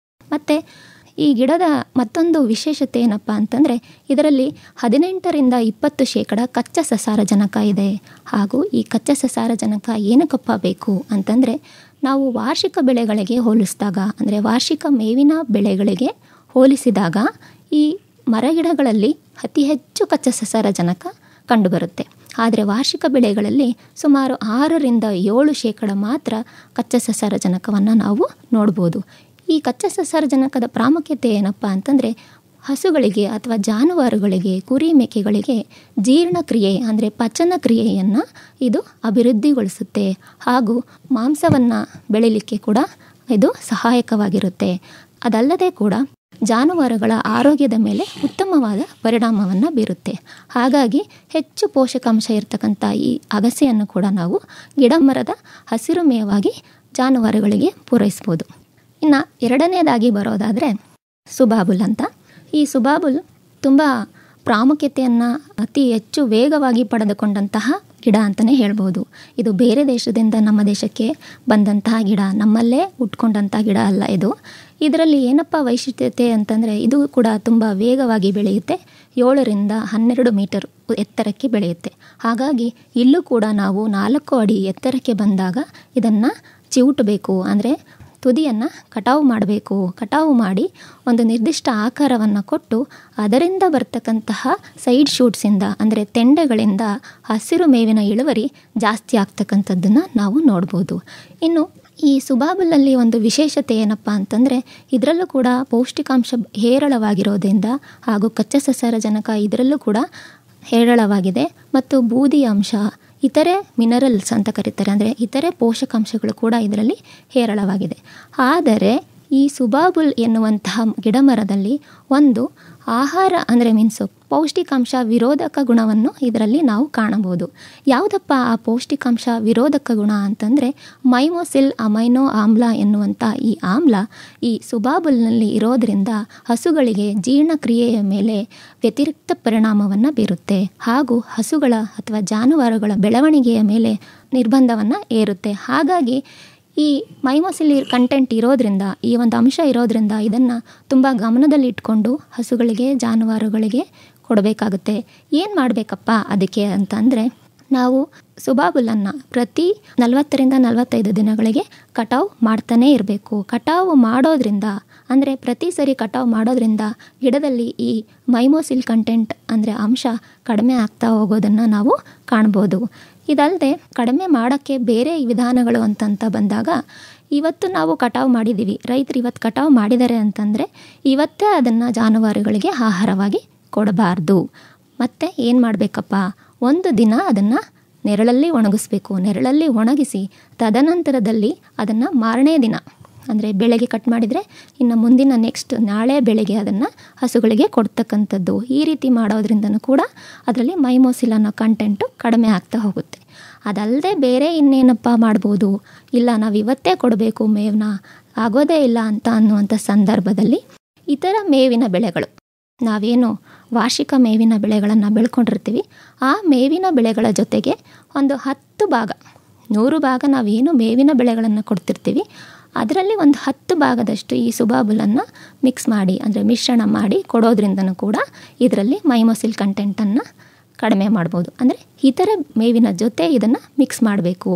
ಮತ್ತು ಈ ಗಿಡದ ಮತ್ತೊಂದು ವಿಶೇಷತೆ ಏನಪ್ಪ ಅಂತಂದರೆ ಇದರಲ್ಲಿ 18 to 20% ಕಚ್ಚಾ ಸಸಾರಜನಕ ಇದೆ. ಹಾಗೂ ಈ ಕಚ್ಚಾ ಸಸಾರಜನಕ ಏನಕ್ಕಪ್ಪ ಬೇಕು ಅಂತಂದರೆ ನಾವು ವಾರ್ಷಿಕ ಬೆಳೆಗಳಿಗೆ ಹೋಲಿಸಿದಾಗ ಅಂದರೆ ವಾರ್ಷಿಕ ಮೇವಿನ ಬೆಳೆಗಳಿಗೆ ಹೋಲಿಸಿದಾಗ ಈ ಮರಗಿಡಗಳಲ್ಲಿ ಅತಿ ಹೆಚ್ಚು ಕಚ್ಚಾ ಸಸಾರಜನಕ ಕಂಡುಬರುತ್ತೆ. ಆದರೆ ವಾರ್ಷಿಕ ಬೆಳೆಗಳಲ್ಲಿ ಸುಮಾರು 6 to 7% ಮಾತ್ರ ಕಚ್ಚಾ ಸಸಾರಜನಕವನ್ನು ನಾವು ನೋಡ್ಬೋದು. ಈ ಕಚ್ಚಾ ಸಸಾರಜನಕದ ಪ್ರಾಮುಖ್ಯತೆ ಏನಪ್ಪ ಅಂತಂದರೆ ಹಸುಗಳಿಗೆ ಅಥವಾ ಜಾನುವಾರುಗಳಿಗೆ, ಕುರಿ ಮೇಕೆಗಳಿಗೆ ಜೀರ್ಣಕ್ರಿಯೆ ಅಂದರೆ ಪಚನ ಕ್ರಿಯೆಯನ್ನು ಇದು ಅಭಿವೃದ್ಧಿಗೊಳಿಸುತ್ತೆ. ಹಾಗೂ ಮಾಂಸವನ್ನು ಬೆಳೀಲಿಕ್ಕೆ ಕೂಡ ಇದು ಸಹಾಯಕವಾಗಿರುತ್ತೆ. ಅದಲ್ಲದೆ ಕೂಡ ಜಾನುವಾರುಗಳ ಆರೋಗ್ಯದ ಮೇಲೆ ಉತ್ತಮವಾದ ಪರಿಣಾಮವನ್ನು ಬೀರುತ್ತೆ. ಹಾಗಾಗಿ ಹೆಚ್ಚು ಪೋಷಕಾಂಶ ಇರತಕ್ಕಂಥ ಈ ಅಗಸೆಯನ್ನು ಕೂಡ ನಾವು ಗಿಡ ಮರದ ಹಸಿರು ಮೇವಾಗಿ ಜಾನುವಾರುಗಳಿಗೆ ಪೂರೈಸ್ಬೋದು. ಇನ್ನು 2ನೇದಾಗಿ ಬರೋದಾದರೆ ಸುಬಾಬುಲ್ ಅಂತ. ಈ ಸುಬಾಬುಲ್ ತುಂಬ ಪ್ರಾಮುಖ್ಯತೆಯನ್ನು ಅತಿ ಹೆಚ್ಚು ವೇಗವಾಗಿ ಪಡೆದುಕೊಂಡಂತಹ ಗಿಡ ಅಂತಲೇ ಹೇಳ್ಬೋದು. ಇದು ಬೇರೆ ದೇಶದಿಂದ ನಮ್ಮ ದೇಶಕ್ಕೆ ಬಂದಂತಹ ಗಿಡ, ನಮ್ಮಲ್ಲೇ ಉಟ್ಕೊಂಡಂಥ ಗಿಡ ಅಲ್ಲ ಇದು. ಇದರಲ್ಲಿ ಏನಪ್ಪ ವೈಶಿಷ್ಟ್ಯತೆ ಅಂತಂದರೆ ಇದು ಕೂಡ ತುಂಬ ವೇಗವಾಗಿ ಬೆಳೆಯುತ್ತೆ. 7ರಿಂದ 12 ಮೀಟರ್ ಎತ್ತರಕ್ಕೆ ಬೆಳೆಯುತ್ತೆ. ಹಾಗಾಗಿ ಇಲ್ಲೂ ಕೂಡ ನಾವು 4 ಅಡಿ ಎತ್ತರಕ್ಕೆ ಬಂದಾಗ ಇದನ್ನು ಚಿವುಟಬೇಕು, ಅಂದರೆ ತುದಿಯನ್ನು ಕಟಾವು ಮಾಡಬೇಕು. ಕಟಾವು ಮಾಡಿ ಒಂದು ನಿರ್ದಿಷ್ಟ ಆಕಾರವನ್ನು ಕೊಟ್ಟು ಅದರಿಂದ ಬರ್ತಕ್ಕಂತಹ ಸೈಡ್ ಶೂಟ್ಸಿಂದ, ಅಂದರೆ ತೆಂಡೆಗಳಿಂದ ಹಸಿರು ಮೇವಿನ ಇಳುವರಿ ಜಾಸ್ತಿ ಆಗ್ತಕ್ಕಂಥದ್ದನ್ನು ನಾವು ನೋಡ್ಬೋದು. ಇನ್ನು ಈ ಸುಬಾಬುಲಲ್ಲಿ ಒಂದು ವಿಶೇಷತೆ ಏನಪ್ಪ ಅಂತಂದರೆ ಇದರಲ್ಲೂ ಕೂಡ ಪೌಷ್ಟಿಕಾಂಶ ಹೇರಳವಾಗಿರೋದ್ರಿಂದ ಹಾಗೂ ಕಚ್ಚಾ ಸಸಾರಜನಕ ಇದರಲ್ಲೂ ಕೂಡ ಹೇರಳವಾಗಿದೆ ಮತ್ತು ಬೂದಿ ಅಂಶ, ಇತರೆ ಮಿನರಲ್ಸ್ ಅಂತ ಕರೀತಾರೆ, ಅಂದರೆ ಇತರೆ ಪೋಷಕಾಂಶಗಳು ಕೂಡ ಇದರಲ್ಲಿ ಹೇರಳವಾಗಿದೆ. ಆದರೆ ಈ ಸುಬಾಬುಲ್ ಎನ್ನುವಂತಹ ಗಿಡಮರದಲ್ಲಿ ಒಂದು ಆಹಾರ ಅಂದರೆ ಮೀನ್ಸು ಪೌಷ್ಟಿಕಾಂಶ ವಿರೋಧಕ ಗುಣವನ್ನು ಇದರಲ್ಲಿ ನಾವು ಕಾಣಬಹುದು. ಯಾವುದಪ್ಪ ಆ ಪೌಷ್ಟಿಕಾಂಶ ವಿರೋಧಕ ಗುಣ ಅಂತಂದರೆ ಮೈಮೋಸಿಲ್ ಅಮೈನೋ ಆಮ್ಲ ಎನ್ನುವಂಥ ಈ ಆಮ್ಲ ಈ ಸುಬಾಬುಲ್ನಲ್ಲಿ ಇರೋದರಿಂದ ಹಸುಗಳಿಗೆ ಜೀರ್ಣಕ್ರಿಯೆಯ ಮೇಲೆ ವ್ಯತಿರಿಕ್ತ ಪರಿಣಾಮವನ್ನು ಬೀರುತ್ತೆ ಹಾಗೂ ಹಸುಗಳ ಅಥವಾ ಜಾನುವಾರುಗಳ ಬೆಳವಣಿಗೆಯ ಮೇಲೆ ನಿರ್ಬಂಧವನ್ನು ಏರುತ್ತೆ. ಹಾಗಾಗಿ ಈ ಮೈಮೋಸಿಲ್ ಕಂಟೆಂಟ್ ಇರೋದ್ರಿಂದ, ಈ ಒಂದು ಅಂಶ ಇರೋದ್ರಿಂದ ಇದನ್ನು ತುಂಬ ಗಮನದಲ್ಲಿಟ್ಕೊಂಡು ಹಸುಗಳಿಗೆ ಜಾನುವಾರುಗಳಿಗೆ ಕೊಡಬೇಕಾಗುತ್ತೆ. ಏನು ಮಾಡಬೇಕಪ್ಪ ಅದಕ್ಕೆ ಅಂತಂದರೆ ನಾವು ಸುಬಾಬುಲನ್ನು ಪ್ರತಿ 40ರಿಂದ 45 ದಿನಗಳಿಗೆ ಕಟಾವು ಮಾಡ್ತಾನೇ ಇರಬೇಕು. ಕಟಾವು ಮಾಡೋದ್ರಿಂದ, ಅಂದರೆ ಪ್ರತಿ ಸರಿ ಕಟಾವು ಮಾಡೋದ್ರಿಂದ ಗಿಡದಲ್ಲಿ ಈ ಮೈಮೋಸಿಲ್ ಕಂಟೆಂಟ್ ಅಂದರೆ ಅಂಶ ಕಡಿಮೆ ಆಗ್ತಾ ಹೋಗೋದನ್ನು ನಾವು ಕಾಣ್ಬೋದು. ಇದಲ್ಲದೆ ಕಡಿಮೆ ಮಾಡೋಕ್ಕೆ ಬೇರೆ ವಿಧಾನಗಳು ಅಂತಂತ ಬಂದಾಗ, ಇವತ್ತು ನಾವು ಕಟಾವು ಮಾಡಿದ್ದೀವಿ, ರೈತರು ಇವತ್ತು ಕಟಾವು ಮಾಡಿದ್ದಾರೆ ಅಂತಂದರೆ ಇವತ್ತೇ ಅದನ್ನು ಜಾನುವಾರುಗಳಿಗೆ ಆಹಾರವಾಗಿ ಕೊಡಬಾರ್ದು. ಮತ್ತು ಏನು ಮಾಡಬೇಕಪ್ಪ, ಒಂದು ದಿನ ಅದನ್ನು ನೆರಳಲ್ಲಿ ಒಣಗಿಸ್ಬೇಕು. ನೆರಳಲ್ಲಿ ಒಣಗಿಸಿ ತದನಂತರದಲ್ಲಿ ಅದನ್ನು ಮಾರನೇ ದಿನ, ಅಂದರೆ ಬೆಳಗ್ಗೆ ಕಟ್ ಮಾಡಿದರೆ ಇನ್ನು ಮುಂದಿನ ನೆಕ್ಸ್ಟ್ ನಾಳೆ ಬೆಳಗ್ಗೆ ಅದನ್ನು ಹಸುಗಳಿಗೆ ಕೊಡ್ತಕ್ಕಂಥದ್ದು. ಈ ರೀತಿ ಮಾಡೋದ್ರಿಂದನೂ ಕೂಡ ಅದರಲ್ಲಿ ಮೈಮೋಸಿಲ್ ಅನ್ನೋ ಕಂಟೆಂಟು ಕಡಿಮೆ ಆಗ್ತಾ ಹೋಗುತ್ತೆ. ಅದಲ್ಲದೆ ಬೇರೆ ಇನ್ನೇನಪ್ಪ ಮಾಡ್ಬೋದು, ಇಲ್ಲ ನಾವು ಇವತ್ತೇ ಕೊಡಬೇಕು ಮೇವನ್ನ, ಆಗೋದೇ ಇಲ್ಲ ಅಂತ ಅನ್ನುವಂಥ ಸಂದರ್ಭದಲ್ಲಿ ಇತರ ಮೇವಿನ ಬೆಳೆಗಳು, ನಾವೇನು ವಾರ್ಷಿಕ ಮೇವಿನ ಬೆಳೆಗಳನ್ನು ಬೆಳ್ಕೊಂಡಿರ್ತೀವಿ, ಆ ಮೇವಿನ ಬೆಳೆಗಳ ಜೊತೆಗೆ ಒಂದು 10 ಭಾಗ 100 ಭಾಗ ನಾವೇನು ಮೇವಿನ ಬೆಳೆಗಳನ್ನು ಕೊಡ್ತಿರ್ತೀವಿ ಅದರಲ್ಲಿ ಒಂದು 10 ಭಾಗದಷ್ಟು ಈ ಸುಬಾಬುಲನ್ನು ಮಿಕ್ಸ್ ಮಾಡಿ, ಅಂದರೆ ಮಿಶ್ರಣ ಮಾಡಿ ಕೊಡೋದ್ರಿಂದನೂ ಕೂಡ ಇದರಲ್ಲಿ ಮೈಮೋಸಿಲ್ ಕಂಟೆಂಟನ್ನು ಕಡಿಮೆ ಮಾಡ್ಬೋದು. ಅಂದರೆ ಇತರ ಮೇವಿನ ಜೊತೆ ಇದನ್ನು ಮಿಕ್ಸ್ ಮಾಡಬೇಕು.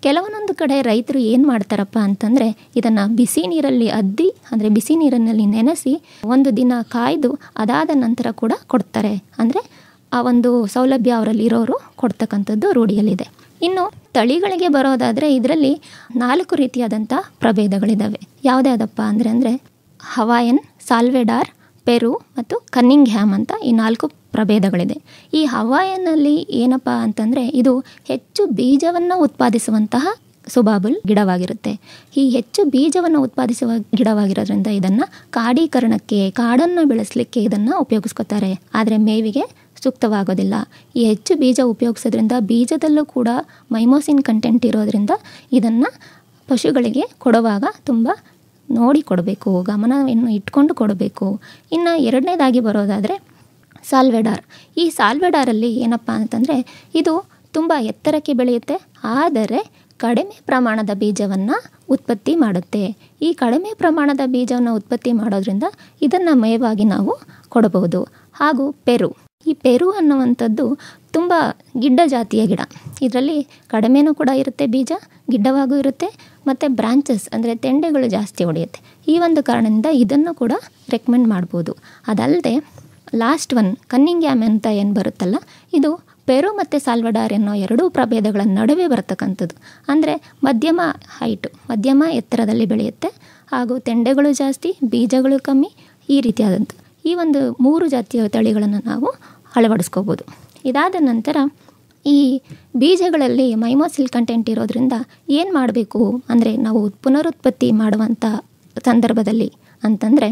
ಕೆಲವೊಂದೊಂದು ಕಡೆ ರೈತರು ಏನು ಮಾಡ್ತಾರಪ್ಪ ಅಂತಂದರೆ ಇದನ್ನು ಬಿಸಿ ನೀರಲ್ಲಿ ಅದ್ದಿ, ಅಂದರೆ ಬಿಸಿ ನೀರಿನಲ್ಲಿ ನೆನೆಸಿ ಒಂದು ದಿನ ಕಾಯ್ದು ಅದಾದ ನಂತರ ಕೂಡ ಕೊಡ್ತಾರೆ. ಅಂದರೆ ಆ ಒಂದು ಸೌಲಭ್ಯ ಅವರಲ್ಲಿ ಇರೋರು ಕೊಡ್ತಕ್ಕಂಥದ್ದು ರೂಢಿಯಲ್ಲಿದೆ. ಇನ್ನು ತಳಿಗಳಿಗೆ ಬರೋದಾದರೆ ಇದರಲ್ಲಿ 4 ರೀತಿಯಾದಂಥ ಪ್ರಭೇದಗಳಿದ್ದಾವೆ. ಯಾವುದ್ಯಾವುದಪ್ಪ ಅಂದರೆ ಹವಾಯನ್, ಸಾಲ್ವೆಡಾರ್, ಪೆರು ಮತ್ತು ಕನ್ನಿಂಗ್ಹ್ಯಾಮ್ ಅಂತ ಈ 4 ಪ್ರಭೇದಗಳಿದೆ. ಈ ಹವಾಯನ್ನಲ್ಲಿ ಏನಪ್ಪ ಅಂತಂದರೆ ಇದು ಹೆಚ್ಚು ಬೀಜವನ್ನು ಉತ್ಪಾದಿಸುವಂತಹ ಸುಬಾಬುಲ್ ಗಿಡವಾಗಿರುತ್ತೆ. ಈ ಹೆಚ್ಚು ಬೀಜವನ್ನು ಉತ್ಪಾದಿಸುವ ಗಿಡವಾಗಿರೋದ್ರಿಂದ ಇದನ್ನು ಕಾಡೀಕರಣಕ್ಕೆ, ಕಾಡನ್ನು ಬೆಳೆಸಲಿಕ್ಕೆ ಇದನ್ನು ಉಪಯೋಗಿಸ್ಕೊತಾರೆ. ಆದರೆ ಮೇವಿಗೆ ಸೂಕ್ತವಾಗೋದಿಲ್ಲ. ಈ ಹೆಚ್ಚು ಬೀಜ ಉಪಯೋಗಿಸೋದ್ರಿಂದ ಬೀಜದಲ್ಲೂ ಕೂಡ ಮೈಮೋಸಿನ್ ಕಂಟೆಂಟ್ ಇರೋದ್ರಿಂದ ಇದನ್ನು ಪಶುಗಳಿಗೆ ಕೊಡುವಾಗ ತುಂಬ ನೋಡಿ ಕೊಡಬೇಕು, ಗಮನವನ್ನು ಇಟ್ಕೊಂಡು ಕೊಡಬೇಕು. ಇನ್ನು ಎರಡನೇದಾಗಿ ಬರೋದಾದರೆ ಸಾಲ್ವೆಡಾರ್. ಈ ಸಾಲ್ವೆಡಾರಲ್ಲಿ ಏನಪ್ಪ ಅಂತಂದರೆ ಇದು ತುಂಬ ಎತ್ತರಕ್ಕೆ ಬೆಳೆಯುತ್ತೆ, ಆದರೆ ಕಡಿಮೆ ಪ್ರಮಾಣದ ಬೀಜವನ್ನು ಉತ್ಪತ್ತಿ ಮಾಡುತ್ತೆ. ಈ ಕಡಿಮೆ ಪ್ರಮಾಣದ ಬೀಜವನ್ನು ಉತ್ಪತ್ತಿ ಮಾಡೋದ್ರಿಂದ ಇದನ್ನು ಮೇವಾಗಿ ನಾವು ಕೊಡಬಹುದು. ಹಾಗೂ ಪೆರು, ಈ ಪೆರು ಅನ್ನುವಂಥದ್ದು ತುಂಬ ಗಿಡ್ಡ ಜಾತಿಯ ಗಿಡ. ಇದರಲ್ಲಿ ಕಡಿಮೆನೂ ಕೂಡ ಇರುತ್ತೆ, ಬೀಜ ಗಿಡ್ಡವಾಗೂ ಇರುತ್ತೆ, ಮತ್ತು ಬ್ರಾಂಚಸ್ ಅಂದರೆ ತೆಂಡೆಗಳು ಜಾಸ್ತಿ ಹೊಡೆಯುತ್ತೆ. ಈ ಒಂದು ಕಾರಣದಿಂದ ಇದನ್ನು ಕೂಡ ರೆಕಮೆಂಡ್ ಮಾಡ್ಬೋದು. ಅದಲ್ಲದೆ ಲಾಸ್ಟ್ ಒನ್ ಕನ್ನಿಂಗ್ಹ್ಯಾಮ್ ಅಂತ ಏನು ಬರುತ್ತಲ್ಲ, ಇದು ಪೆರು ಮತ್ತು ಸಾಲ್ವಡಾರ್ ಅನ್ನೋ 2 ಪ್ರಭೇದಗಳ ನಡುವೆ ಬರ್ತಕ್ಕಂಥದ್ದು. ಅಂದರೆ ಮಧ್ಯಮ ಹೈಟು, ಮಧ್ಯಮ ಎತ್ತರದಲ್ಲಿ ಬೆಳೆಯುತ್ತೆ, ಹಾಗೂ ತೆಂಡೆಗಳು ಜಾಸ್ತಿ, ಬೀಜಗಳು ಕಮ್ಮಿ, ಈ ರೀತಿಯಾದಂಥ ಈ ಒಂದು 3 ಜಾತಿಯ ತಳಿಗಳನ್ನು ನಾವು ಅಳವಡಿಸ್ಕೋಬೋದು. ಇದಾದ ನಂತರ ಈ ಬೀಜಗಳಲ್ಲಿ ಮೈಮೋಸಿಲ್ ಕಂಟೆಂಟ್ ಇರೋದ್ರಿಂದ ಏನು ಮಾಡಬೇಕು ಅಂದರೆ ನಾವು ಪುನರುತ್ಪತ್ತಿ ಮಾಡುವಂಥ ಸಂದರ್ಭದಲ್ಲಿ ಅಂತಂದರೆ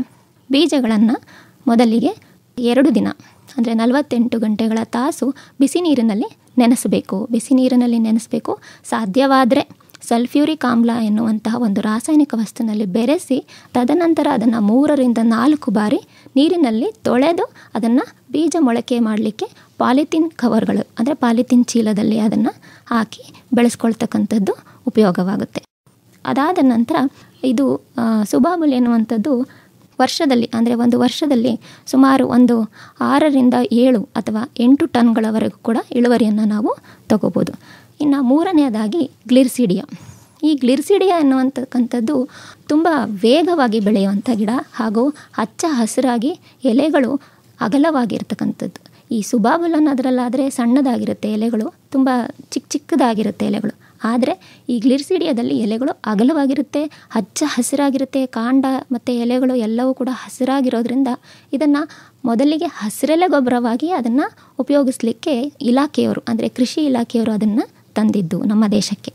ಬೀಜಗಳನ್ನು ಮೊದಲಿಗೆ 2 ದಿನ ಅಂದರೆ 48 ಗಂಟೆಗಳ ತಾಸು ಬಿಸಿ ನೀರಿನಲ್ಲಿ ನೆನೆಸಬೇಕು. ಬಿಸಿ ನೀರಿನಲ್ಲಿ ನೆನೆಸಬೇಕು. ಸಾಧ್ಯವಾದರೆ ಸಲ್ಫ್ಯೂರಿಕ್ ಆಮ್ಲ ಎನ್ನುವಂತಹ ಒಂದು ರಾಸಾಯನಿಕ ವಸ್ತುವಿನಲ್ಲಿ ಬೆರೆಸಿ ತದನಂತರ ಅದನ್ನು 3-4 ಬಾರಿ ನೀರಿನಲ್ಲಿ ತೊಳೆದು ಅದನ್ನು ಬೀಜ ಮೊಳಕೆ ಮಾಡಲಿಕ್ಕೆ ಪಾಲಿಥೀನ್ ಕವರ್ಗಳು ಅಂದರೆ ಪಾಲಿಥೀನ್ ಚೀಲದಲ್ಲಿ ಅದನ್ನು ಹಾಕಿ ಬೆಳೆಸ್ಕೊಳ್ತಕ್ಕಂಥದ್ದು ಉಪಯೋಗವಾಗುತ್ತೆ. ಅದಾದ ನಂತರ ಇದು ಸುಬಾಬುಲ್ ಎನ್ನುವಂಥದ್ದು ವರ್ಷದಲ್ಲಿ ಅಂದರೆ ಒಂದು ವರ್ಷದಲ್ಲಿ ಸುಮಾರು 6-7 ಅಥವಾ 8 ಟನ್ಗಳವರೆಗೂ ಕೂಡ ಇಳುವರಿಯನ್ನು ನಾವು ತಗೋಬೋದು. ಇನ್ನು ಮೂರನೆಯದಾಗಿ ಗ್ಲಿರ್ಸಿಡಿಯಾ. ಈ ಗ್ಲಿರ್ಸಿಡಿಯಾ ಎನ್ನುವಂತಕ್ಕಂಥದ್ದು ತುಂಬ ವೇಗವಾಗಿ ಬೆಳೆಯುವಂಥ ಗಿಡ ಹಾಗೂ ಹಚ್ಚ ಹಸಿರಾಗಿ ಎಲೆಗಳು ಅಗಲವಾಗಿರ್ತಕ್ಕಂಥದ್ದು. ಈ ಸುಬಾಬುಲ್ ಅನ್ನೋದ್ರಲ್ಲಾದರೆ ಸಣ್ಣದಾಗಿರುತ್ತೆ ಎಲೆಗಳು, ತುಂಬ ಚಿಕ್ಕದಾಗಿರುತ್ತೆ ಎಲೆಗಳು. ಆದರೆ ಈ ಗ್ಲಿರ್ಸಿಡಿಯಾದಲ್ಲಿ ಎಲೆಗಳು ಅಗಲವಾಗಿರುತ್ತೆ, ಹಚ್ಚ ಹಸಿರಾಗಿರುತ್ತೆ. ಕಾಂಡ ಮತ್ತು ಎಲೆಗಳು ಎಲ್ಲವೂ ಕೂಡ ಹಸಿರಾಗಿರೋದ್ರಿಂದ ಇದನ್ನು ಮೊದಲಿಗೆ ಹಸಿರೆಲೆ ಗೊಬ್ಬರವಾಗಿ ಅದನ್ನು ಉಪಯೋಗಿಸಲಿಕ್ಕೆ ಇಲಾಖೆಯವರು ಅಂದರೆ ಕೃಷಿ ಇಲಾಖೆಯವರು ಅದನ್ನು ತಂದಿದ್ದು ನಮ್ಮ ದೇಶಕ್ಕೆ.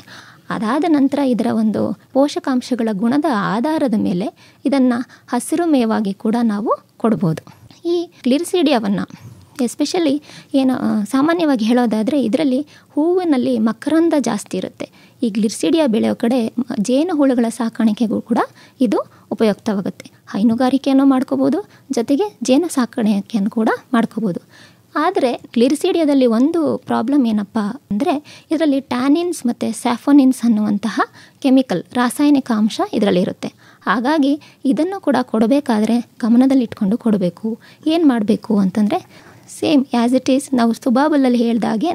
ಅದಾದ ನಂತರ ಇದರ ಒಂದು ಪೋಷಕಾಂಶಗಳ ಗುಣದ ಆಧಾರದ ಮೇಲೆ ಇದನ್ನು ಹಸಿರು ಮೇವಾಗಿ ಕೂಡ ನಾವು ಕೊಡ್ಬೋದು. ಈ ಗ್ಲಿರ್ಸಿಡಿಯಾವನ್ನು ಎಸ್ಪೆಷಲಿ ಸಾಮಾನ್ಯವಾಗಿ ಹೇಳೋದಾದರೆ ಇದರಲ್ಲಿ ಹೂವಿನಲ್ಲಿ ಮಕರಂದ ಜಾಸ್ತಿ ಇರುತ್ತೆ. ಈ ಗ್ಲಿರ್ಸಿಡಿಯಾ ಬೆಳೆಯೋ ಕಡೆ ಜೇನು ಹುಳುಗಳ ಸಾಕಾಣಿಕೆಗೂ ಕೂಡ ಇದು ಉಪಯುಕ್ತವಾಗುತ್ತೆ. ಹೈನುಗಾರಿಕೆಯನ್ನು ಮಾಡ್ಕೋಬೋದು, ಜೊತೆಗೆ ಜೇನು ಸಾಕಾಣಿಕೆಯನ್ನು ಕೂಡ ಮಾಡ್ಕೋಬೋದು. ಆದರೆ ಗ್ಲಿರ್ಸಿಡಿಯಾದಲ್ಲಿ ಒಂದು ಪ್ರಾಬ್ಲಮ್ ಏನಪ್ಪ ಅಂದರೆ ಇದರಲ್ಲಿ ಟ್ಯಾನಿನ್ಸ್ ಮತ್ತು ಸ್ಯಾಫೋನಿನ್ಸ್ ಅನ್ನುವಂತಹ ಕೆಮಿಕಲ್ ರಾಸಾಯನಿಕ ಅಂಶ ಇದರಲ್ಲಿರುತ್ತೆ. ಹಾಗಾಗಿ ಇದನ್ನು ಕೂಡ ಕೊಡಬೇಕಾದ್ರೆ ಗಮನದಲ್ಲಿಟ್ಕೊಂಡು ಕೊಡಬೇಕು. ಏನು ಮಾಡಬೇಕು ಅಂತಂದರೆ ಸೇಮ್ ಆ್ಯಸ್ ಇಟ್ ಈಸ್ ನಾವು ಸುಬಾಬುಲಲ್ಲಿ ಹೇಳ್ದಾಗೆ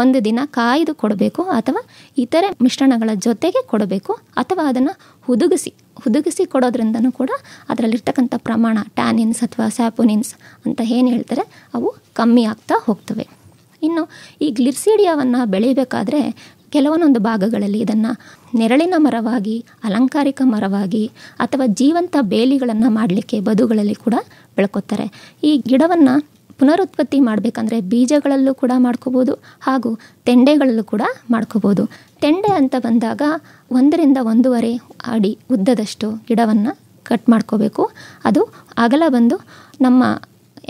ಒಂದು ದಿನ ಕಾಯ್ದು ಕೊಡಬೇಕು, ಅಥವಾ ಇತರೆ ಮಿಶ್ರಣಗಳ ಜೊತೆಗೆ ಕೊಡಬೇಕು, ಅಥವಾ ಅದನ್ನು ಹುದುಗಿಸಿ ಕೊಡೋದ್ರಿಂದನೂ ಕೂಡ ಅದರಲ್ಲಿರ್ತಕ್ಕಂಥ ಪ್ರಮಾಣ ಟ್ಯಾನಿನ್ಸ್ ಅಥವಾ ಸ್ಯಾಪೋನಿನ್ಸ್ ಅಂತ ಏನು ಹೇಳ್ತಾರೆ ಅವು ಕಮ್ಮಿ ಆಗ್ತಾ ಹೋಗ್ತವೆ. ಇನ್ನು ಈ ಗ್ಲಿರ್ಸಿಡಿಯಾವನ್ನು ಬೆಳಿಬೇಕಾದ್ರೆ ಕೆಲವೊಂದೊಂದು ಭಾಗಗಳಲ್ಲಿ ಇದನ್ನು ನೆರಳಿನ ಮರವಾಗಿ, ಅಲಂಕಾರಿಕ ಮರವಾಗಿ, ಅಥವಾ ಜೀವಂತ ಬೇಲಿಗಳನ್ನು ಮಾಡಲಿಕ್ಕೆ ಬದುಗಳಲ್ಲಿ ಕೂಡ ಬೆಳ್ಕೊತಾರೆ. ಈ ಗಿಡವನ್ನು ಪುನರುತ್ಪತ್ತಿ ಮಾಡಬೇಕಂದ್ರೆ ಬೀಜಗಳಲ್ಲೂ ಕೂಡ ಮಾಡ್ಕೋಬೋದು ಹಾಗೂ ತೆಂಡೆಗಳಲ್ಲೂ ಕೂಡ ಮಾಡ್ಕೋಬೋದು. ತೆಂಡೆ ಅಂತ ಬಂದಾಗ 1-1.5 ಅಡಿ ಉದ್ದದಷ್ಟು ಗಿಡವನ್ನು ಕಟ್ ಮಾಡ್ಕೋಬೇಕು. ಅದು ಅಗಲ ಬಂದು ನಮ್ಮ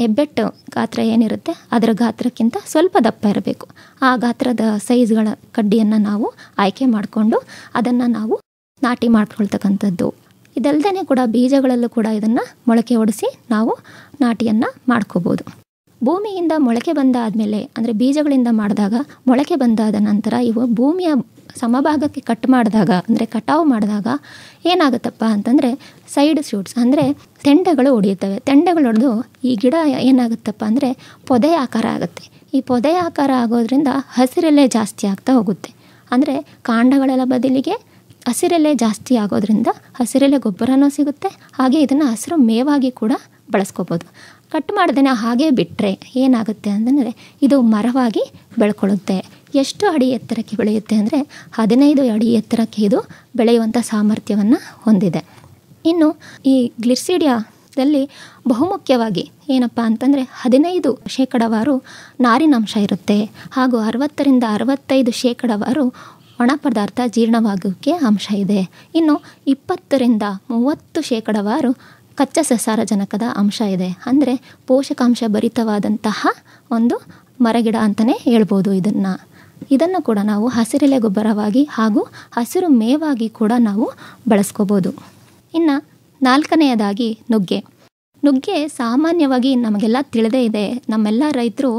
ಹೆಬ್ಬೆಟ್ಟು ಗಾತ್ರ ಏನಿರುತ್ತೆ ಅದರ ಗಾತ್ರಕ್ಕಿಂತ ಸ್ವಲ್ಪ ದಪ್ಪ ಇರಬೇಕು. ಆ ಗಾತ್ರದ ಸೈಜ್ಗಳ ಕಡ್ಡಿಯನ್ನು ನಾವು ಆಯ್ಕೆ ಮಾಡಿಕೊಂಡು ಅದನ್ನು ನಾವು ನಾಟಿ ಮಾಡ್ಕೊಳ್ತಕ್ಕಂಥದ್ದು. ಇದಲ್ಲದೆ ಕೂಡ ಬೀಜಗಳಲ್ಲೂ ಕೂಡ ಇದನ್ನು ಮೊಳಕೆ ಹೊಡೆಸಿ ನಾವು ನಾಟಿಯನ್ನು ಮಾಡ್ಕೋಬೋದು. ಭೂಮಿಯಿಂದ ಮೊಳಕೆ ಬಂದಾದಮೇಲೆ ಅಂದರೆ ಬೀಜಗಳಿಂದ ಮಾಡಿದಾಗ ಮೊಳಕೆ ಬಂದಾದ ನಂತರ ಇವು ಭೂಮಿಯ ಸಮಭಾಗಕ್ಕೆ ಕಟ್ ಮಾಡಿದಾಗ ಅಂದರೆ ಕಟಾವು ಮಾಡಿದಾಗ ಏನಾಗುತ್ತಪ್ಪ ಅಂತಂದರೆ ಸೈಡ್ ಶೂಟ್ಸ್ ಅಂದರೆ ತೆಂಡೆಗಳು ಹೊಡೆಯುತ್ತವೆ. ತೆಂಡೆಗಳು ಹೊಡೆದು ಈ ಗಿಡ ಏನಾಗುತ್ತಪ್ಪ ಅಂದರೆ ಪೊದೆ ಆಕಾರ ಆಗುತ್ತೆ. ಈ ಪೊದೆ ಆಕಾರ ಆಗೋದ್ರಿಂದ ಹಸಿರೆಲೆ ಜಾಸ್ತಿ ಆಗ್ತಾ ಹೋಗುತ್ತೆ. ಅಂದರೆ ಕಾಂಡಗಳೆಲ್ಲ ಬದಲಿಗೆ ಹಸಿರೆಲೆ ಜಾಸ್ತಿ ಆಗೋದ್ರಿಂದ ಹಸಿರೆಲೆ ಗೊಬ್ಬರನೂ ಸಿಗುತ್ತೆ, ಹಾಗೆ ಇದನ್ನು ಹಸಿರು ಮೇವಾಗಿ ಕೂಡ ಬಳಸ್ಕೋಬೋದು. ಕಟ್ ಮಾಡ್ದೇ ಹಾಗೆ ಬಿಟ್ಟರೆ ಏನಾಗುತ್ತೆ ಅಂತಂದರೆ ಇದು ಮರವಾಗಿ ಬೆಳ್ಕೊಳ್ಳುತ್ತೆ. ಎಷ್ಟು ಅಡಿ ಎತ್ತರಕ್ಕೆ ಬೆಳೆಯುತ್ತೆ ಅಂದರೆ 15 ಅಡಿ ಎತ್ತರಕ್ಕೆ ಇದು ಬೆಳೆಯುವಂಥ ಸಾಮರ್ಥ್ಯವನ್ನು ಹೊಂದಿದೆ. ಇನ್ನು ಈ ಗ್ಲಿರ್ಸಿಡಿಯಾದಲ್ಲಿ ಬಹುಮುಖ್ಯವಾಗಿ ಏನಪ್ಪ ಅಂತಂದರೆ 15% ನಾರಿನಂಶ ಇರುತ್ತೆ, ಹಾಗೂ 60-65% ಒಣ ಪದಾರ್ಥ ಜೀರ್ಣವಾಗೋಕ್ಕೆ ಅಂಶ ಇದೆ. ಇನ್ನು 20-30% ಕಚ್ಚಾ ಸಸಾರಜನಕದ ಅಂಶ ಇದೆ. ಅಂದರೆ ಪೋಷಕಾಂಶ ಭರಿತವಾದಂತಹ ಒಂದು ಮರಗಿಡ ಅಂತಲೇ ಹೇಳ್ಬೋದು. ಇದನ್ನು ಕೂಡ ನಾವು ಹಸಿರೆಲೆ ಗೊಬ್ಬರವಾಗಿ ಹಾಗೂ ಹಸಿರು ಮೇವಾಗಿ ಕೂಡ ನಾವು ಬಳಸ್ಕೋಬೋದು. ಇನ್ನು 4ನೆಯದಾಗಿ ನುಗ್ಗೆ ಸಾಮಾನ್ಯವಾಗಿ ನಮಗೆಲ್ಲ ತಿಳಿದೇ ಇದೆ. ನಮ್ಮೆಲ್ಲ ರೈತರು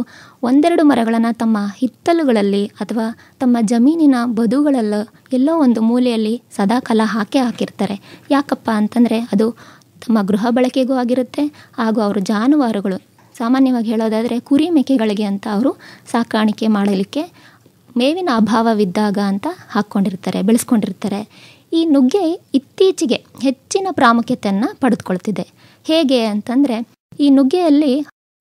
1-2 ಮರಗಳನ್ನು ತಮ್ಮ ಹಿತ್ತಲುಗಳಲ್ಲಿ ಅಥವಾ ತಮ್ಮ ಜಮೀನಿನ ಬದುಗಳಲ್ಲೋ ಎಲ್ಲೋ ಒಂದು ಮೂಲೆಯಲ್ಲಿ ಸದಾಕಾಲ ಹಾಕಿರ್ತಾರೆ. ಯಾಕಪ್ಪ ಅಂತಂದರೆ ಅದು ತಮ್ಮ ಗೃಹ ಬಳಕೆಗೂ ಆಗಿರುತ್ತೆ, ಹಾಗೂ ಅವರು ಜಾನುವಾರುಗಳು ಸಾಮಾನ್ಯವಾಗಿ ಹೇಳೋದಾದರೆ ಕುರಿ ಮೇಕೆಗಳಿಗೆ ಅಂತ ಅವರು ಸಾಕಾಣಿಕೆ ಮಾಡಲಿಕ್ಕೆ ಮೇವಿನ ಅಭಾವವಿದ್ದಾಗ ಅಂತ ಬೆಳೆಸ್ಕೊಂಡಿರ್ತಾರೆ. ಈ ನುಗ್ಗೆ ಇತ್ತೀಚೆಗೆ ಹೆಚ್ಚಿನ ಪ್ರಾಮುಖ್ಯತೆಯನ್ನು ಪಡೆದುಕೊಳ್ತಿದೆ. ಹೇಗೆ ಅಂತಂದರೆ ಈ ನುಗ್ಗೆಯಲ್ಲಿ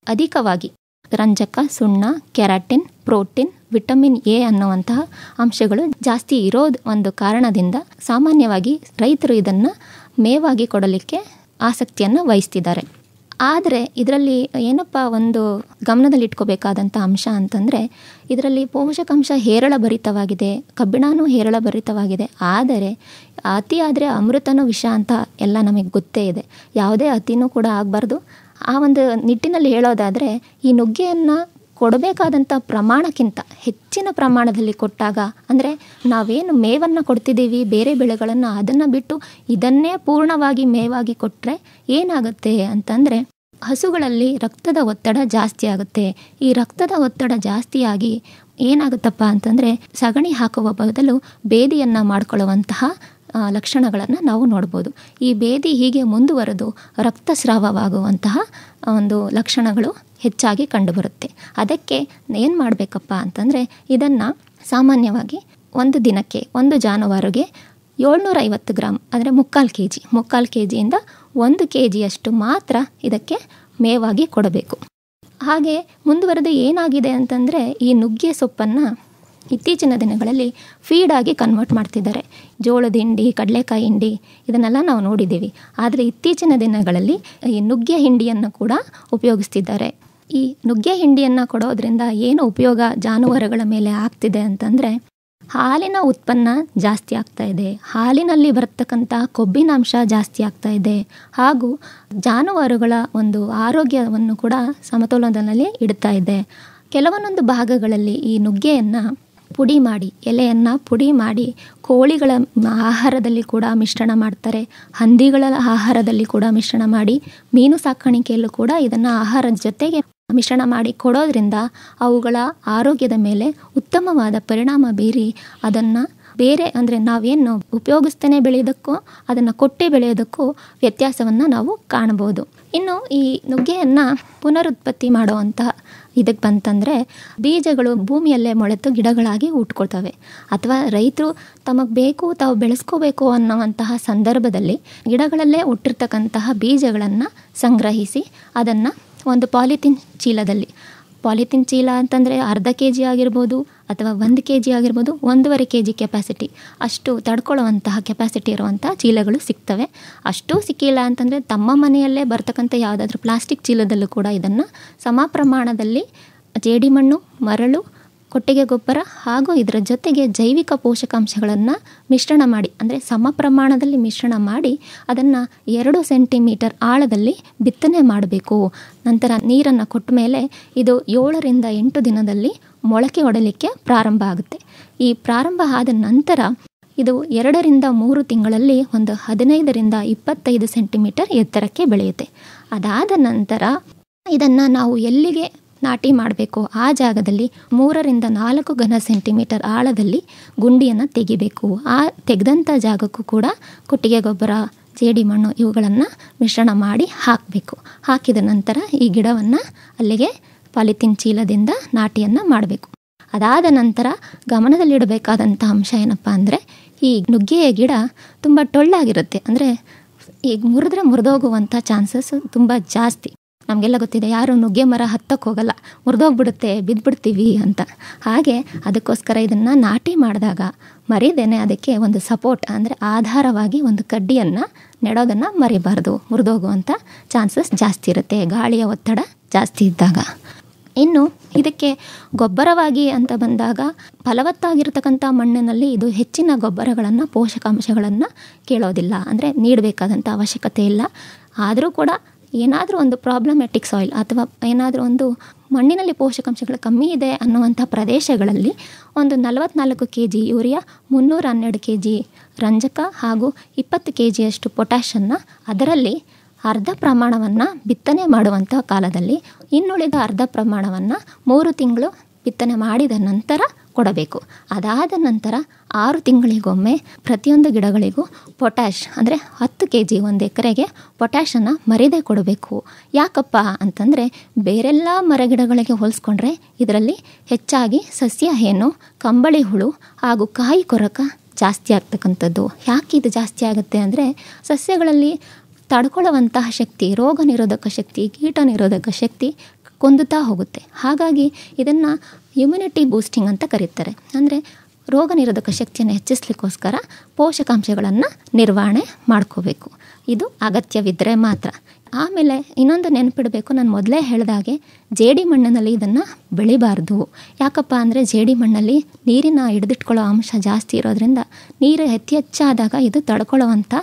ಅಧಿಕವಾಗಿ ರಂಜಕ, ಸುಣ್ಣ, ಕೆರಾಟಿನ್, ಪ್ರೋಟೀನ್, ವಿಟಮಿನ್ ಎ ಅನ್ನುವಂತಹ ಅಂಶಗಳು ಜಾಸ್ತಿ ಇರೋದು ಒಂದು ಕಾರಣದಿಂದ ಸಾಮಾನ್ಯವಾಗಿ ರೈತರು ಇದನ್ನು ಮೇವಾಗಿ ಕೊಡಲಿಕ್ಕೆ ಆಸಕ್ತಿಯನ್ನು ವಹಿಸ್ತಿದ್ದಾರೆ. ಆದರೆ ಇದರಲ್ಲಿ ಏನಪ್ಪ ಒಂದು ಗಮನದಲ್ಲಿಟ್ಕೋಬೇಕಾದಂಥ ಅಂಶ ಅಂತಂದರೆ ಇದರಲ್ಲಿ ಪೋಷಕಾಂಶ ಹೇರಳಭರಿತವಾಗಿದೆ, ಕಬ್ಬಿಣನೂ ಹೇರಳಭರಿತವಾಗಿದೆ. ಆದರೆ ಅತಿ ಆದರೆ ಅಮೃತನೂ ವಿಷ ಅಂತ ಎಲ್ಲ ನಮಗೆ ಗೊತ್ತೇ ಇದೆ. ಯಾವುದೇ ಅತಿನೂ ಕೂಡ ಆಗಬಾರ್ದು. ಆ ಒಂದು ನಿಟ್ಟಿನಲ್ಲಿ ಹೇಳೋದಾದರೆ ಈ ನುಗ್ಗೆಯನ್ನು ಕೊಡಬೇಕಾದಂಥ ಪ್ರಮಾಣಕ್ಕಿಂತ ಹೆಚ್ಚಿನ ಪ್ರಮಾಣದಲ್ಲಿ ಕೊಟ್ಟಾಗ, ಅಂದರೆ ನಾವೇನು ಮೇವನ್ನು ಕೊಡ್ತಿದ್ದೀವಿ ಬೇರೆ ಬೆಳೆಗಳನ್ನು, ಅದನ್ನು ಬಿಟ್ಟು ಇದನ್ನೇ ಪೂರ್ಣವಾಗಿ ಮೇವಾಗಿ ಕೊಟ್ಟರೆ ಏನಾಗುತ್ತೆ ಅಂತಂದರೆ ಹಸುಗಳಲ್ಲಿ ರಕ್ತದ ಒತ್ತಡ ಜಾಸ್ತಿ ಆಗುತ್ತೆ. ಈ ರಕ್ತದ ಒತ್ತಡ ಜಾಸ್ತಿಯಾಗಿ ಏನಾಗುತ್ತಪ್ಪ ಅಂತಂದರೆ ಸಗಣಿ ಹಾಕುವ ಬದಲು ಬೇದಿಯನ್ನು ಮಾಡಿಕೊಳ್ಳುವಂತಹ ಲಕ್ಷಣಗಳನ್ನು ನಾವು ನೋಡ್ಬೋದು. ಈ ಬೇದಿ ಹೀಗೆ ಮುಂದುವರೆದು ರಕ್ತಸ್ರಾವವಾಗುವಂತಹ ಒಂದು ಲಕ್ಷಣಗಳು ಹೆಚ್ಚಾಗಿ ಕಂಡುಬರುತ್ತೆ. ಅದಕ್ಕೆ ಏನು ಮಾಡಬೇಕಪ್ಪ ಅಂತಂದರೆ ಇದನ್ನು ಸಾಮಾನ್ಯವಾಗಿ ಒಂದು ದಿನಕ್ಕೆ ಒಂದು ಜಾನುವಾರುಗೆ 750 ಗ್ರಾಮ್ ಅಂದರೆ 3/4 kg ಯಿಂದ 1 kg ಮಾತ್ರ ಇದಕ್ಕೆ ಮೇವಾಗಿ ಕೊಡಬೇಕು. ಹಾಗೆ ಮುಂದುವರೆದು ಏನಾಗಿದೆ ಅಂತಂದರೆ ಈ ನುಗ್ಗೆ ಸೊಪ್ಪನ್ನು ಇತ್ತೀಚಿನ ದಿನಗಳಲ್ಲಿ ಫೀಡಾಗಿ ಕನ್ವರ್ಟ್ ಮಾಡ್ತಿದ್ದಾರೆ. ಜೋಳದ ಹಿಂಡಿ, ಕಡಲೆಕಾಯಿ ಹಿಂಡಿ ಇದನ್ನೆಲ್ಲ ನಾವು ನೋಡಿದ್ದೀವಿ. ಆದರೆ ಇತ್ತೀಚಿನ ದಿನಗಳಲ್ಲಿ ಈ ನುಗ್ಗೆ ಹಿಂಡಿಯನ್ನು ಕೂಡ ಉಪಯೋಗಿಸ್ತಿದ್ದಾರೆ. ಈ ನುಗ್ಗೆ ಹಿಂಡಿಯನ್ನು ಕೊಡೋದ್ರಿಂದ ಏನು ಉಪಯೋಗ ಜಾನುವಾರುಗಳ ಮೇಲೆ ಆಗ್ತಿದೆ ಅಂತಂದರೆ ಹಾಲಿನ ಉತ್ಪನ್ನ ಜಾಸ್ತಿ ಆಗ್ತಾ ಇದೆ, ಹಾಲಿನಲ್ಲಿ ಬರ್ತಕ್ಕಂಥ ಕೊಬ್ಬಿನಾಂಶ ಜಾಸ್ತಿ ಆಗ್ತಾ ಇದೆ, ಹಾಗೂ ಜಾನುವಾರುಗಳ ಒಂದು ಆರೋಗ್ಯವನ್ನು ಕೂಡ ಸಮತೋಲನದಲ್ಲಿ ಇಡ್ತಾ ಇದೆ. ಕೆಲವೊಂದೊಂದು ಭಾಗಗಳಲ್ಲಿ ಈ ನುಗ್ಗೆಯನ್ನು ಪುಡಿ ಮಾಡಿ, ಎಲೆಯನ್ನು ಪುಡಿ ಮಾಡಿ ಕೋಳಿಗಳ ಆಹಾರದಲ್ಲಿ ಕೂಡ ಮಿಶ್ರಣ ಮಾಡ್ತಾರೆ, ಹಂದಿಗಳ ಆಹಾರದಲ್ಲಿ ಕೂಡ ಮಿಶ್ರಣ ಮಾಡಿ, ಮೀನು ಸಾಕಾಣಿಕೆಯಲ್ಲೂ ಕೂಡ ಇದನ್ನು ಆಹಾರದ ಜೊತೆಗೆ ಮಿಶ್ರಣ ಮಾಡಿ ಕೊಡೋದ್ರಿಂದ ಅವುಗಳ ಆರೋಗ್ಯದ ಮೇಲೆ ಉತ್ತಮವಾದ ಪರಿಣಾಮ ಬೀರಿ ಅದನ್ನು ಬೇರೆ ಅಂದರೆ ನಾವೇನು ಉಪಯೋಗಿಸ್ತೇನೆ ಬೆಳೆಯೋದಕ್ಕೂ ಅದನ್ನು ಕೊಟ್ಟೆ ಬೆಳೆಯೋದಕ್ಕೂ ವ್ಯತ್ಯಾಸವನ್ನು ನಾವು ಕಾಣಬಹುದು. ಇನ್ನು ಈ ನುಗ್ಗೆಯನ್ನು ಪುನರುತ್ಪತ್ತಿ ಮಾಡುವಂಥ ಇದಕ್ಕೆ ಬಂತಂದರೆ ಬೀಜಗಳು ಭೂಮಿಯಲ್ಲೇ ಮೊಳೆತು ಗಿಡಗಳಾಗಿ ಹುಟ್ಕೊಳ್ತವೆ. ಅಥವಾ ರೈತರು ತಮಗೆ ಬೇಕು ತಾವು ಬೆಳೆಸ್ಕೋಬೇಕು ಅನ್ನುವಂತಹ ಸಂದರ್ಭದಲ್ಲಿ ಗಿಡಗಳಲ್ಲೇ ಹುಟ್ಟಿರ್ತಕ್ಕಂತಹ ಬೀಜಗಳನ್ನು ಸಂಗ್ರಹಿಸಿ ಅದನ್ನು ಒಂದು ಪಾಲಿಥಿನ್ ಚೀಲ ಅಂತಂದರೆ ಅರ್ಧ kg ಆಗಿರ್ಬೋದು ಅಥವಾ 1 kg ಆಗಿರ್ಬೋದು, 1.5 kg ಕೆಪಾಸಿಟಿ ಅಷ್ಟು ತಡ್ಕೊಳ್ಳುವಂತಹ ಕೆಪಾಸಿಟಿ ಇರುವಂಥ ಚೀಲಗಳು ಸಿಗ್ತವೆ. ಅಷ್ಟೂ ಸಿಕ್ಕಿಲ್ಲ ಅಂತಂದರೆ ತಮ್ಮ ಮನೆಯಲ್ಲೇ ಬರ್ತಕ್ಕಂಥ ಯಾವುದಾದ್ರೂ ಪ್ಲಾಸ್ಟಿಕ್ ಚೀಲದಲ್ಲೂ ಕೂಡ ಇದನ್ನು ಸಮ ಪ್ರಮಾಣದಲ್ಲಿ ಜೇಡಿಮಣ್ಣು, ಮರಳು, ಕೊಟ್ಟಿಗೆ ಗೊಬ್ಬರ ಹಾಗೂ ಇದರ ಜೊತೆಗೆ ಜೈವಿಕ ಪೋಷಕಾಂಶಗಳನ್ನು ಮಿಶ್ರಣ ಮಾಡಿ, ಅಂದರೆ ಸಮ ಪ್ರಮಾಣದಲ್ಲಿ ಮಿಶ್ರಣ ಮಾಡಿ ಅದನ್ನು 2 ಸೆಂಟಿಮೀಟರ್ ಆಳದಲ್ಲಿ ಬಿತ್ತನೆ ಮಾಡಬೇಕು. ನಂತರ ನೀರನ್ನು ಕೊಟ್ಟ ಮೇಲೆ ಇದು 7 ರಿಂದ 8 ದಿನದಲ್ಲಿ ಮೊಳಕೆ ಒಡಲಿಕ್ಕೆ ಪ್ರಾರಂಭ ಆಗುತ್ತೆ. ಈ ಪ್ರಾರಂಭ ಆದ ನಂತರ ಇದು 2 ರಿಂದ 3 ತಿಂಗಳಲ್ಲಿ ಒಂದು 15 ರಿಂದ 25 ಸೆಂಟಿಮೀಟರ್ ಎತ್ತರಕ್ಕೆ ಬೆಳೆಯುತ್ತೆ. ಅದಾದ ನಂತರ ಇದನ್ನು ನಾವು ಎಲ್ಲಿಗೆ ನಾಟಿ ಮಾಡಬೇಕು ಆ ಜಾಗದಲ್ಲಿ 3 ರಿಂದ 4 ಘನ ಸೆಂಟಿಮೀಟರ್ ಆಳದಲ್ಲಿ ಗುಂಡಿಯನ್ನು ತೆಗಿಬೇಕು. ಆ ತೆಗೆದಂಥ ಜಾಗಕ್ಕೂ ಕೂಡ ಕೊಟ್ಟಿಗೆ ಗೊಬ್ಬರ, ಜೇಡಿಮಣ್ಣು ಇವುಗಳನ್ನು ಮಿಶ್ರಣ ಮಾಡಿ ಹಾಕಬೇಕು. ಹಾಕಿದ ನಂತರ ಈ ಗಿಡವನ್ನು ಅಲ್ಲಿಗೆ ಪಾಲಿಥಿನ್ ಚೀಲದಿಂದ ನಾಟಿಯನ್ನು ಮಾಡಬೇಕು. ಅದಾದ ನಂತರ ಗಮನದಲ್ಲಿಡಬೇಕಾದಂಥ ಅಂಶ ಏನಪ್ಪ ಅಂದರೆ ಈ ನುಗ್ಗೆಯ ಗಿಡ ತುಂಬ ಟೊಳ್ಳಾಗಿರುತ್ತೆ. ಅಂದರೆ ಈಗ ಮುರಿದೋಗುವಂಥ ಚಾನ್ಸಸ್ ತುಂಬ ಜಾಸ್ತಿ. ನಮಗೆಲ್ಲ ಗೊತ್ತಿದೆ, ಯಾರು ನುಗ್ಗೆ ಮರ ಹತ್ತಕ್ಕೆ ಹೋಗಲ್ಲ, ಮುರಿದೋಗ್ಬಿಡುತ್ತೆ, ಬಿದ್ದುಬಿಡ್ತೀವಿ ಅಂತ. ಹಾಗೆ ಅದಕ್ಕೋಸ್ಕರ ಇದನ್ನು ನಾಟಿ ಮಾಡಿದಾಗ ಮರಿದೇನೆ ಅದಕ್ಕೆ ಒಂದು ಸಪೋರ್ಟ್ ಅಂದರೆ ಆಧಾರವಾಗಿ ಒಂದು ಕಡ್ಡಿಯನ್ನು ನೆಡೋದನ್ನು ಮರಿಬಾರ್ದು. ಮುರಿದೋಗುವಂಥ ಚಾನ್ಸಸ್ ಜಾಸ್ತಿ ಇರುತ್ತೆ ಗಾಳಿಯ ಒತ್ತಡ ಜಾಸ್ತಿ ಇದ್ದಾಗ. ಇನ್ನು ಇದಕ್ಕೆ ಗೊಬ್ಬರವಾಗಿ ಅಂತ ಬಂದಾಗ ಫಲವತ್ತಾಗಿರ್ತಕ್ಕಂಥ ಮಣ್ಣಿನಲ್ಲಿ ಇದು ಹೆಚ್ಚಿನ ಗೊಬ್ಬರಗಳನ್ನು, ಪೋಷಕಾಂಶಗಳನ್ನು ಕೇಳೋದಿಲ್ಲ, ಅಂದರೆ ನೀಡಬೇಕಾದಂಥ ಅವಶ್ಯಕತೆ ಇಲ್ಲ. ಆದರೂ ಕೂಡ ಏನಾದರೂ ಒಂದು ಪ್ರಾಬ್ಲಮ್ಯಾಟಿಕ್ ಸಾಯಿಲ್ ಅಥವಾ ಏನಾದರೂ ಒಂದು ಮಣ್ಣಿನಲ್ಲಿ ಪೋಷಕಾಂಶಗಳು ಕಮ್ಮಿ ಇದೆ ಅನ್ನುವಂಥ ಪ್ರದೇಶಗಳಲ್ಲಿ ಒಂದು 44 kg ಯೂರಿಯಾ, 312 kg ರಂಜಕ ಹಾಗೂ 20 kg ಪೊಟ್ಯಾಷನ್ನು ಅದರಲ್ಲಿ ಅರ್ಧ ಪ್ರಮಾಣವನ್ನು ಬಿತ್ತನೆ ಮಾಡುವಂಥ ಕಾಲದಲ್ಲಿ, ಇನ್ನುಳಿದ ಅರ್ಧ ಪ್ರಮಾಣವನ್ನು 3 ತಿಂಗಳು ಬಿತ್ತನೆ ಮಾಡಿದ ನಂತರ ಕೊಡಬೇಕು. ಅದಾದ ನಂತರ 6 ತಿಂಗಳಿಗೊಮ್ಮೆ ಪ್ರತಿಯೊಂದು ಗಿಡಗಳಿಗೂ ಪೊಟ್ಯಾಷ್ ಅಂದರೆ 10 kg ಒಂದು ಎಕರೆಗೆ ಪೊಟ್ಯಾಷನ್ನು ಮರಿದೇ ಕೊಡಬೇಕು. ಯಾಕಪ್ಪ ಅಂತಂದರೆ ಬೇರೆಲ್ಲ ಮರಗಿಡಗಳಿಗೆ ಹೋಲಿಸ್ಕೊಂಡ್ರೆ ಇದರಲ್ಲಿ ಹೆಚ್ಚಾಗಿ ಸಸ್ಯ ಹೇನು, ಕಂಬಳಿ ಹುಳು ಹಾಗೂ ಕಾಯಿ ಕೊರಕ ಜಾಸ್ತಿ ಆಗ್ತಕ್ಕಂಥದ್ದು. ಯಾಕೆ ಇದು ಜಾಸ್ತಿ ಆಗುತ್ತೆ ಅಂದರೆ ಸಸ್ಯಗಳಲ್ಲಿ ತಡ್ಕೊಳ್ಳುವಂತಹ ಶಕ್ತಿ, ರೋಗ ನಿರೋಧಕ ಶಕ್ತಿ, ಕೀಟ ನಿರೋಧಕ ಶಕ್ತಿ ಕುಂದುತ್ತಾ ಹೋಗುತ್ತೆ. ಹಾಗಾಗಿ ಇದನ್ನು ಇಮ್ಯುನಿಟಿ ಬೂಸ್ಟಿಂಗ್ ಅಂತ ಕರೀತಾರೆ. ಅಂದರೆ ರೋಗ ನಿರೋಧಕ ಶಕ್ತಿಯನ್ನು ಹೆಚ್ಚಿಸ್ಲಿಕ್ಕೋಸ್ಕರ ಪೋಷಕಾಂಶಗಳನ್ನು ನಿರ್ವಹಣೆ ಮಾಡ್ಕೋಬೇಕು. ಇದು ಅಗತ್ಯವಿದ್ದರೆ ಮಾತ್ರ. ಆಮೇಲೆ ಇನ್ನೊಂದು ನೆನಪಿಡಬೇಕು, ನಾನು ಮೊದಲೇ ಹೇಳಿದಾಗೆ ಜೇಡಿ ಮಣ್ಣಿನಲ್ಲಿ ಇದನ್ನು ಬೆಳಿಬಾರ್ದು. ಯಾಕಪ್ಪ ಅಂದರೆ ಜೇಡಿ ಮಣ್ಣಲ್ಲಿ ನೀರಿನ ಹಿಡಿದಿಟ್ಕೊಳ್ಳೋ ಅಂಶ ಜಾಸ್ತಿ ಇರೋದ್ರಿಂದ ನೀರು ಹೆಚ್ಚಾದಾಗ ಇದು ತಡ್ಕೊಳ್ಳುವಂಥ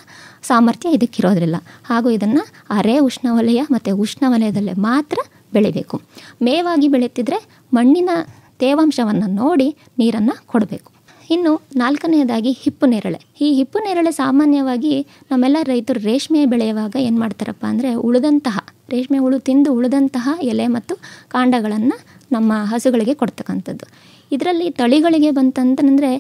ಸಾಮರ್ಥ್ಯ ಇದಕ್ಕಿರೋದ್ರಿಲ್ಲ. ಹಾಗೂ ಇದನ್ನು ಅರೆ ಉಷ್ಣವಲಯ ಮತ್ತು ಉಷ್ಣವಲಯದಲ್ಲೇ ಮಾತ್ರ ಬೆಳಿಬೇಕು. ಮೇವಾಗಿ ಬೆಳೀತಿದ್ರೆ ಮಣ್ಣಿನ ತೇವಾಂಶವನ್ನು ನೋಡಿ ನೀರನ್ನು ಕೊಡಬೇಕು. ಇನ್ನು 4ನೇದಾಗಿ ಹಿಪ್ಪು ನೇರಳೆ. ಈ ಹಿಪ್ಪು ನೇರಳೆ ಸಾಮಾನ್ಯವಾಗಿ ನಮ್ಮೆಲ್ಲ ರೈತರು ರೇಷ್ಮೆ ಬೆಳೆಯುವಾಗ ಏನು ಮಾಡ್ತಾರಪ್ಪ ಅಂದರೆ ಉಳಿದಂತಹ ರೇಷ್ಮೆ ಹುಳು ತಿಂದು ಉಳಿದಂತಹ ಎಲೆ ಮತ್ತು ಕಾಂಡಗಳನ್ನು ನಮ್ಮ ಹಸುಗಳಿಗೆ ಕೊಡ್ತಕ್ಕಂಥದ್ದು. ಇದರಲ್ಲಿ ತಳಿಗಳಿಗೆ ಬಂತಂತಂದರೆ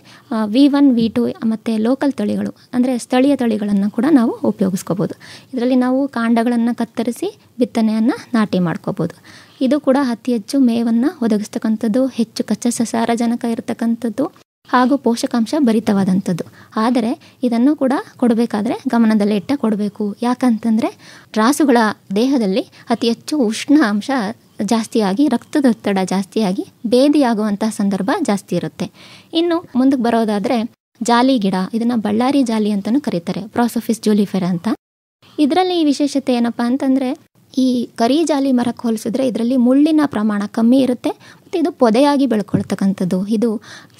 V1 V2 ಮತ್ತು ಲೋಕಲ್ ತಳಿಗಳು ಅಂದರೆ ಸ್ಥಳೀಯ ತಳಿಗಳನ್ನು ಕೂಡ ನಾವು ಉಪಯೋಗಿಸ್ಕೋಬೋದು. ಇದರಲ್ಲಿ ನಾವು ಕಾಂಡಗಳನ್ನು ಕತ್ತರಿಸಿ ಬಿತ್ತನೆಯನ್ನು ನಾಟಿ ಮಾಡ್ಕೋಬೋದು. ಇದು ಕೂಡ ಅತಿ ಹೆಚ್ಚು ಮೇವನ್ನು ಒದಗಿಸ್ತಕ್ಕಂಥದ್ದು, ಹೆಚ್ಚು ಕಚ್ಚಾ ಸಾರಜನಕ ಇರತಕ್ಕಂಥದ್ದು ಹಾಗೂ ಪೋಷಕಾಂಶ ಭರಿತವಾದಂಥದ್ದು. ಆದರೆ ಇದನ್ನು ಕೂಡ ಕೊಡಬೇಕಾದ್ರೆ ಗಮನದಲ್ಲೇ ಇಟ್ಟ ಕೊಡಬೇಕು. ಯಾಕಂತಂದರೆ ರಾಸುಗಳ ದೇಹದಲ್ಲಿ ಅತಿ ಹೆಚ್ಚು ಉಷ್ಣಾಂಶ ಜಾಸ್ತಿಯಾಗಿ ರಕ್ತದೊತ್ತಡ ಜಾಸ್ತಿಯಾಗಿ ಬೇದಿಯಾಗುವಂತಹ ಸಂದರ್ಭ ಜಾಸ್ತಿ ಇರುತ್ತೆ. ಇನ್ನು ಮುಂದಕ್ಕೆ ಬರೋದಾದರೆ ಜಾಲಿ ಗಿಡ, ಇದನ್ನು ಬಳ್ಳಾರಿ ಜಾಲಿ ಅಂತಲೂ ಕರೀತಾರೆ, ಪ್ರಾಸೋಫಿಸ್ ಜೂಲಿಫೆರಾ ಅಂತ. ಇದರಲ್ಲಿ ಈ ವಿಶೇಷತೆ ಏನಪ್ಪ ಅಂತಂದರೆ ಈ ಕರಿ ಜಾಲಿ ಮರಕ್ಕೆ ಹೋಲಿಸಿದ್ರೆ ಇದರಲ್ಲಿ ಮುಳ್ಳಿನ ಪ್ರಮಾಣ ಕಮ್ಮಿ ಇರುತ್ತೆ ಮತ್ತು ಇದು ಪೊದೆಯಾಗಿ ಬೆಳ್ಕೊಳ್ತಕ್ಕಂಥದ್ದು. ಇದು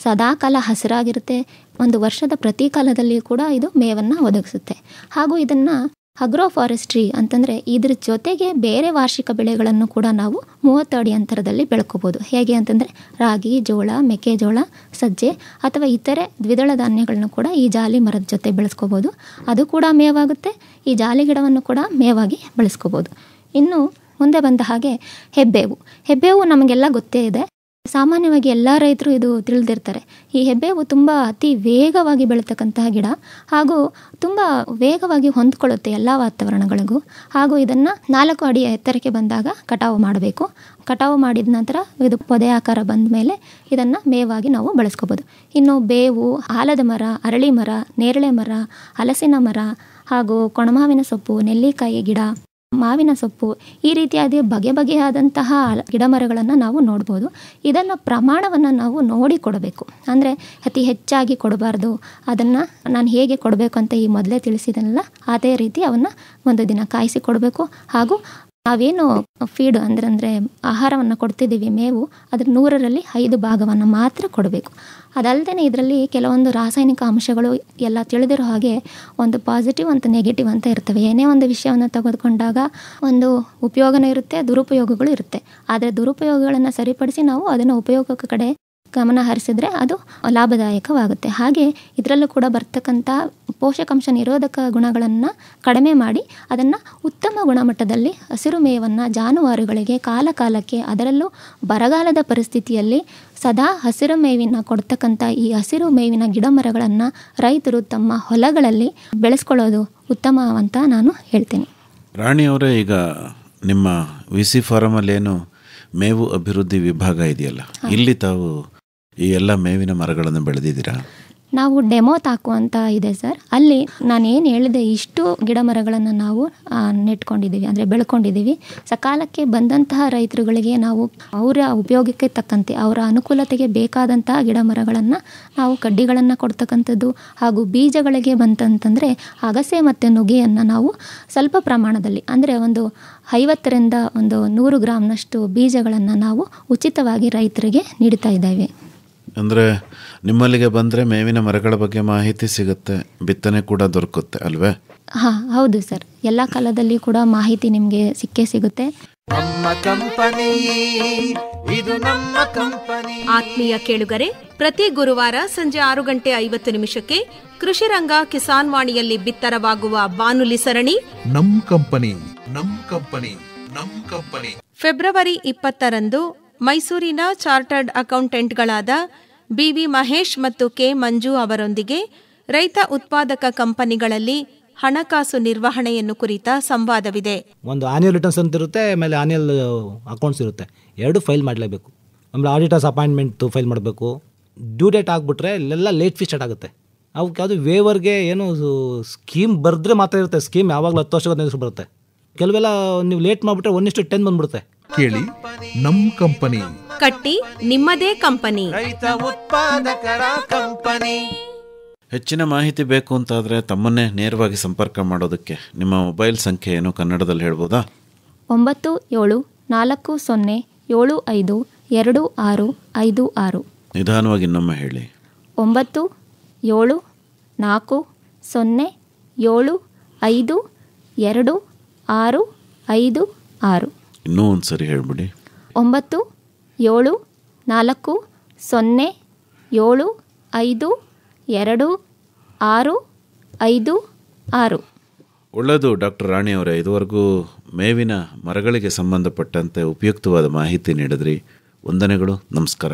ಸದಾಕಾಲ ಹಸಿರಾಗಿರುತ್ತೆ. ಒಂದು ವರ್ಷದ ಪ್ರತಿ ಕಾಲದಲ್ಲಿ ಕೂಡ ಇದು ಮೇವನ್ನು ಒದಗಿಸುತ್ತೆ. ಹಾಗೂ ಇದನ್ನು ಅಗ್ರೋ ಫಾರೆಸ್ಟ್ರಿ ಅಂತಂದರೆ ಇದ್ರ ಜೊತೆಗೆ ಬೇರೆ ವಾರ್ಷಿಕ ಬೆಳೆಗಳನ್ನು ಕೂಡ ನಾವು 30 ಅಡಿ ಅಂತರದಲ್ಲಿ ಬೆಳ್ಕೋಬೋದು. ಹೇಗೆ ಅಂತಂದರೆ ರಾಗಿ, ಜೋಳ, ಮೆಕ್ಕೆಜೋಳ, ಸಜ್ಜೆ ಅಥವಾ ಇತರೆ ದ್ವಿದಳ ಧಾನ್ಯಗಳನ್ನು ಕೂಡ ಈ ಜಾಲಿ ಮರದ ಜೊತೆ ಬೆಳೆಸ್ಕೋಬೋದು. ಅದು ಕೂಡ ಮೇವಾಗುತ್ತೆ. ಈ ಜಾಲಿ ಗಿಡವನ್ನು ಕೂಡ ಮೇವಾಗಿ ಬೆಳೆಸ್ಕೋಬೋದು. ಇನ್ನು ಮುಂದೆ ಬಂದ ಹಾಗೆ ಹೆಬ್ಬೇವು ನಮಗೆಲ್ಲ ಗೊತ್ತೇ ಇದೆ. ಸಾಮಾನ್ಯವಾಗಿ ಎಲ್ಲ ರೈತರು ಇದು ತಿಳಿದಿರ್ತಾರೆ. ಈ ಹೆಬ್ಬೇವು ತುಂಬ ಅತಿ ವೇಗವಾಗಿ ಬೆಳೀತಕ್ಕಂತಹ ಗಿಡ ಹಾಗೂ ತುಂಬ ವೇಗವಾಗಿ ಹೊಂದ್ಕೊಳ್ಳುತ್ತೆ ಎಲ್ಲ ವಾತಾವರಣಗಳಿಗೂ. ಹಾಗೂ ಇದನ್ನು 4 ಅಡಿ ಎತ್ತರಕ್ಕೆ ಬಂದಾಗ ಕಟಾವು ಮಾಡಬೇಕು. ಕಟಾವು ಮಾಡಿದ ನಂತರ ಇದು ಪೊದೆ ಆಕಾರ ಬಂದ ಮೇಲೆ ಇದನ್ನು ಮೇವಾಗಿ ನಾವು ಬಳಸ್ಕೋಬೋದು. ಇನ್ನು ಬೇವು, ಆಲದ ಮರ, ಅರಳಿ ಮರ, ನೇರಳೆ ಮರ, ಹಲಸಿನ ಮರ ಹಾಗೂ ಕೊಣಮಾವಿನ ಸೊಪ್ಪು, ನೆಲ್ಲಿಕಾಯಿ ಗಿಡ, ಮಾವಿನ ಸೊಪ್ಪು, ಈ ರೀತಿಯಾದ ಬಗೆಬಗೆಯಾದಂತಹ ಗಿಡ ಮರಗಳನ್ನು ನಾವು ನೋಡ್ಬೋದು. ಇದನ್ನು ಪ್ರಮಾಣವನ್ನು ನಾವು ನೋಡಿ ಕೊಡಬೇಕು. ಅಂದರೆ ಅತಿ ಹೆಚ್ಚಾಗಿ ಕೊಡಬಾರ್ದು. ಅದನ್ನು ನಾನು ಹೇಗೆ ಕೊಡಬೇಕು ಅಂತ ಈ ಮೊದಲೇ ತಿಳಿಸಿದನಲ್ಲ, ಅದೇ ರೀತಿ ಅವನ್ನು ಒಂದು ದಿನ ಕಾಯಿಸಿ ಕೊಡಬೇಕು. ಹಾಗೂ ನಾವೇನು ಫೀಡ್ ಅಂದರೆ ಆಹಾರವನ್ನು ಕೊಡ್ತಿದ್ದೀವಿ, ಮೇವು, ಅದ್ರ 100ರಲ್ಲಿ 5 ಭಾಗವನ್ನು ಮಾತ್ರ ಕೊಡಬೇಕು. ಅದಲ್ಲದೆ ಇದರಲ್ಲಿ ಕೆಲವೊಂದು ರಾಸಾಯನಿಕ ಅಂಶಗಳು ಎಲ್ಲ ತಿಳಿದಿರೋ ಹಾಗೆ ಒಂದು ಪಾಸಿಟಿವ್ ಅಂತ ನೆಗೆಟಿವ್ ಅಂತ ಇರ್ತವೆ. ಏನೇ ಒಂದು ವಿಷಯವನ್ನು ತೆಗೆದುಕೊಂಡಾಗ ಒಂದು ಉಪಯೋಗನೂ ಇರುತ್ತೆ, ದುರುಪಯೋಗಗಳು ಇರುತ್ತೆ. ಆದರೆ ದುರುಪಯೋಗಗಳನ್ನು ಸರಿಪಡಿಸಿ ನಾವು ಅದನ್ನು ಉಪಯೋಗದ ಕಡೆ ಗಮನ ಹರಿಸಿದ್ರೆ ಅದು ಲಾಭದಾಯಕವಾಗುತ್ತೆ. ಹಾಗೆ ಇದರಲ್ಲೂ ಕೂಡ ಬರ್ತಕ್ಕಂಥ ಪೋಷಕಾಂಶ ನಿರೋಧಕ ಗುಣಗಳನ್ನು ಕಡಿಮೆ ಮಾಡಿ ಅದನ್ನು ಉತ್ತಮ ಗುಣಮಟ್ಟದಲ್ಲಿ ಹಸಿರು ಮೇವನ್ನು ಜಾನುವಾರುಗಳಿಗೆ ಕಾಲಕ್ಕೆ, ಅದರಲ್ಲೂ ಬರಗಾಲದ ಪರಿಸ್ಥಿತಿಯಲ್ಲಿ ಸದಾ ಹಸಿರು ಮೇವಿನ ಕೊಡ್ತಕ್ಕಂಥ ಈ ಹಸಿರು ಮೇವಿನ ಗಿಡ ಮರಗಳನ್ನು ರೈತರು ತಮ್ಮ ಹೊಲಗಳಲ್ಲಿ ಬೆಳೆಸ್ಕೊಳ್ಳೋದು ಉತ್ತಮ ಅಂತ ನಾನು ಹೇಳ್ತೀನಿ. ರಾಣಿಯವರೇ, ಈಗ ನಿಮ್ಮ VC ಫಾರಮಲ್ಲಿ ಏನು ಮೇವು ಅಭಿವೃದ್ಧಿ ವಿಭಾಗ ಇದೆಯಲ್ಲ, ಇಲ್ಲಿ ತಾವು ಈ ಎಲ್ಲ ಮೇವಿನ ಮರಗಳನ್ನು ಬೆಳೆದಿದ್ದೀರಾ? ನಾವು ಡೆಮೋ ತಾಕು ಅಂತ ಇದೆ ಸರ್. ಅಲ್ಲಿ ನಾನು ಏನು ಹೇಳಿದೆ, ಇಷ್ಟು ಗಿಡ ಮರಗಳನ್ನು ನಾವು ನೆಟ್ಕೊಂಡಿದ್ದೀವಿ, ಅಂದರೆ ಬೆಳ್ಕೊಂಡಿದ್ದೀವಿ. ಸಕಾಲಕ್ಕೆ ಬಂದಂತಹ ರೈತರುಗಳಿಗೆ ನಾವು ಅವರ ಉಪಯೋಗಕ್ಕೆ ತಕ್ಕಂತೆ ಅವರ ಅನುಕೂಲತೆಗೆ ಬೇಕಾದಂತಹ ಗಿಡ ಮರಗಳನ್ನು ನಾವು ಕಡ್ಡಿಗಳನ್ನು ಕೊಡ್ತಕ್ಕಂಥದ್ದು. ಹಾಗೂ ಬೀಜಗಳಿಗೆ ಬಂತಂತಂದರೆ ಅಗಸೆ ಮತ್ತು ನುಗ್ಗೆಯನ್ನು ನಾವು ಸ್ವಲ್ಪ ಪ್ರಮಾಣದಲ್ಲಿ, ಅಂದರೆ ಒಂದು 50ರಿಂದ 100 ಗ್ರಾಮ್ನಷ್ಟು ಬೀಜಗಳನ್ನು ನಾವು ಉಚಿತವಾಗಿ ರೈತರಿಗೆ ನೀಡ್ತಾ ಇದ್ದೇವೆ. ಅಂದರೆ ನಿಮ್ಮಲ್ಲಿಗೆ ಬಂದರೆ ಮೇವಿನ ಮರಗಳ ಬಗ್ಗೆ ಮಾಹಿತಿ ಸಿಗುತ್ತೆ, ಬಿತ್ತನೆ ಕೂಡ ದೊರಕುತ್ತೆ ಅಲ್ವೇ? ಹಾಂ, ಹೌದು ಸರ್. ಎಲ್ಲ ಕಾಲದಲ್ಲಿ ಕೂಡ ಮಾಹಿತಿ ನಿಮಗೆ ಸಿಕ್ಕೇ ಸಿಗುತ್ತೆ. ನಮ್ಮ ಕಂಪನಿ, ಇದು ನಮ್ಮ ಕಂಪನಿ. ಆತ್ಮೀಯ ಕೇಳುಗರೆ, ಪ್ರತಿ ಗುರುವಾರ ಸಂಜೆ 6:50 ಕೃಷಿ ರಂಗ ಕಿಸಾನ್ ವಾಣಿಯಲ್ಲಿ ಬಿತ್ತರವಾಗುವ ಬಾನುಲಿ ಸರಣಿ ನಮ್ ಕಂಪನಿ, ನಮ್ ಕಂಪನಿ, ನಮ್ ಕಂಪನಿ. ಫೆಬ್ರವರಿ 20ರಂದು ಮೈಸೂರಿನ ಚಾರ್ಟರ್ಡ್ ಅಕೌಂಟೆಂಟ್ಗಳಾದ BV ಮಹೇಶ್ ಮತ್ತು K ಮಂಜು ಅವರೊಂದಿಗೆ ರೈತ ಉತ್ಪಾದಕ ಕಂಪನಿಗಳಲ್ಲಿ ಹಣಕಾಸು ನಿರ್ವಹಣೆಯನ್ನು ಕುರಿತ ಸಂವಾದವಿದೆ. ಒಂದು ಆನ್ಯುವಲ್ ರಿಟರ್ನ್ಸ್ ಅಂತ ಇರುತ್ತೆ, ಆಮೇಲೆ ಆನ್ಯುವಲ್ ಅಕೌಂಟ್ಸ್ ಇರುತ್ತೆ. 2 ಫೈಲ್ ಮಾಡಲೇಬೇಕು. ಆಮೇಲೆ ಆಡಿಟರ್ಸ್ ಅಪಾಯಿಂಟ್ಮೆಂಟ್ ಫೈಲ್ ಮಾಡಬೇಕು. ಡ್ಯೂ ಡೇಟ್ ಆಗಿಬಿಟ್ರೆ ಇಲ್ಲೆಲ್ಲ ಲೇಟ್ ಫೀಸ್ ಸ್ಟಾರ್ಟ್ ಆಗುತ್ತೆ. ಅವಕ್ಕೆ ಯಾವುದು ವೇವರ್ಗೆ ಏನು ಸ್ಕೀಮ್ ಬರೆದ್ರೆ ಮಾತ್ರ ಇರುತ್ತೆ. ಸ್ಕೀಮ್ ಯಾವಾಗಲೂ 10 ವರ್ಷ 15 ವರ್ಷ ಬರುತ್ತೆ. ಕೆಲವೆಲ್ಲ ನೀವು ಲೇಟ್ ಮಾಡಿಬಿಟ್ರೆ 1:10 ಬಂದ್ಬಿಡುತ್ತೆ. ಕೇಳಿ ನಮ್ ಕಂಪನಿ, ಕಟ್ಟಿ ನಿಮ್ಮದೇ ಕಂಪನಿ, ರೈತ ಉತ್ಪಾದಕರ ಕಂಪನಿ. ಹೆಚ್ಚಿನ ಮಾಹಿತಿ ಬೇಕು ಅಂತಾದರೆ ತಮ್ಮನ್ನೇ ನೇರವಾಗಿ ಸಂಪರ್ಕ ಮಾಡೋದಕ್ಕೆ ನಿಮ್ಮ ಮೊಬೈಲ್ ಸಂಖ್ಯೆ ಏನು ಕನ್ನಡದಲ್ಲಿ ಹೇಳ್ಬೋದಾ? 9774752656. ನಿಧಾನವಾಗಿ ಇನ್ನೊಮ್ಮೆ ಹೇಳಿ. 9740752656. ಇನ್ನೂ ಒಂದು ಸರಿ ಹೇಳ್ಬಿಡಿ. 9 7 4 0 7 5 2 6 5 6. ಒಳ್ಳೆಯದು ಡಾಕ್ಟರ್ ರಾಣಿ ಅವರೇ, ಇದುವರೆಗೂ ಮೇವಿನ ಮರಗಳಿಗೆ ಸಂಬಂಧಪಟ್ಟಂತೆ ಉಪಯುಕ್ತವಾದ ಮಾಹಿತಿ ನೀಡಿದ್ರಿ. ವಂದನೆಗಳು, ನಮಸ್ಕಾರ.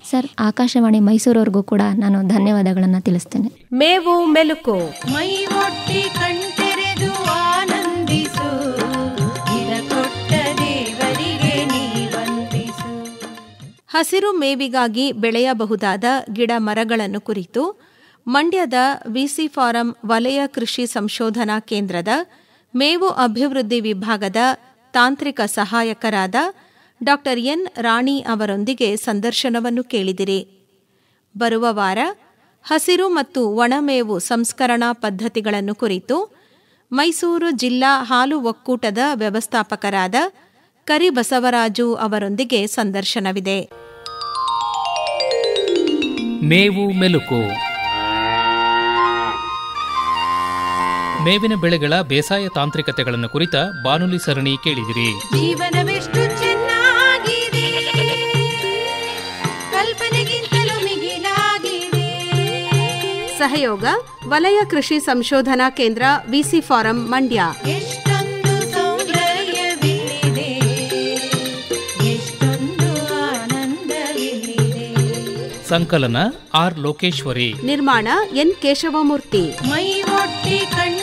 ಸರ್, ಆಕಾಶವಾಣಿ ಮೈಸೂರವ್ರಿಗೂ ಕೂಡ ನಾನು ಧನ್ಯವಾದಗಳನ್ನು ತಿಳಿಸ್ತೇನೆ. ಮೇವು ಮೆಲುಕು. ಮೈ ಒಟ್ಟಿ ಕಣ್ತೆರೆದು ಆನಂದಿಸು, ಇದ ಕೊಟ್ಟ ದೇವರಿಗೆ ನೀ ವಂದಿಸು. ಹಸಿರು ಮೇವಿಗಾಗಿ ಬೆಳೆಯಬಹುದಾದ ಗಿಡ ಮರಗಳನ್ನು ಕುರಿತು ಮಂಡ್ಯದ ವಿಸಿ ಫಾರಂ ವಲಯ ಕೃಷಿ ಸಂಶೋಧನಾ ಕೇಂದ್ರದ ಮೇವು ಅಭಿವೃದ್ಧಿ ವಿಭಾಗದ ತಾಂತ್ರಿಕ ಸಹಾಯಕರಾದ ಡಾಕ್ಟರ್ ಎನ್ ರಾಣಿ ಅವರೊಂದಿಗೆ ಸಂದರ್ಶನವನ್ನು ಕೇಳಿದಿರಿ. ಬರುವ ವಾರ ಹಸಿರು ಮತ್ತು ಒಣಮೇವು ಸಂಸ್ಕರಣಾ ಪದ್ಧತಿಗಳನ್ನು ಕುರಿತು ಮೈಸೂರು ಜಿಲ್ಲಾ ಹಾಲು ಒಕ್ಕೂಟದ ವ್ಯವಸ್ಥಾಪಕರಾದ ಕರಿಬಸವರಾಜು ಅವರೊಂದಿಗೆ ಸಂದರ್ಶನವಿದೆ. ಮೇವು ಮೆಲುಕು. ಮೇವಿನ ಬೆಳೆಗಳ ಬೇಸಾಯ ತಾಂತ್ರಿಕತೆಗಳನ್ನು ಕುರಿತ ಬಾನುಲಿ ಸರಣಿ ಕೇಳಿದಿರಿ. ಜೀವನವೆಷ್ಟು ಚೆನ್ನಾಗಿದೆ, ಕಲ್ಪನೆಗಿಂತಲೂ ಮಿಗಿಲಾಗಿದೆ. ಸಹಯೋಗ ವಲಯ ಕೃಷಿ ಸಂಶೋಧನಾ ಕೇಂದ್ರ ವಿಸಿ ಫಾರಂ ಮಂಡ್ಯ. ಎಷ್ಟೊಂದು ಸೌಂದರ್ಯವಿದೆ, ಎಷ್ಟೊಂದು ಆನಂದವಿದೆ. ಸಂಕಲನ ಆರ್ ಲೋಕೇಶ್ವರಿ. ನಿರ್ಮಾಣ ಎನ್ ಕೇಶವಮೂರ್ತಿ. ಮೈ ಒಟ್ಟಿ ಕಣ್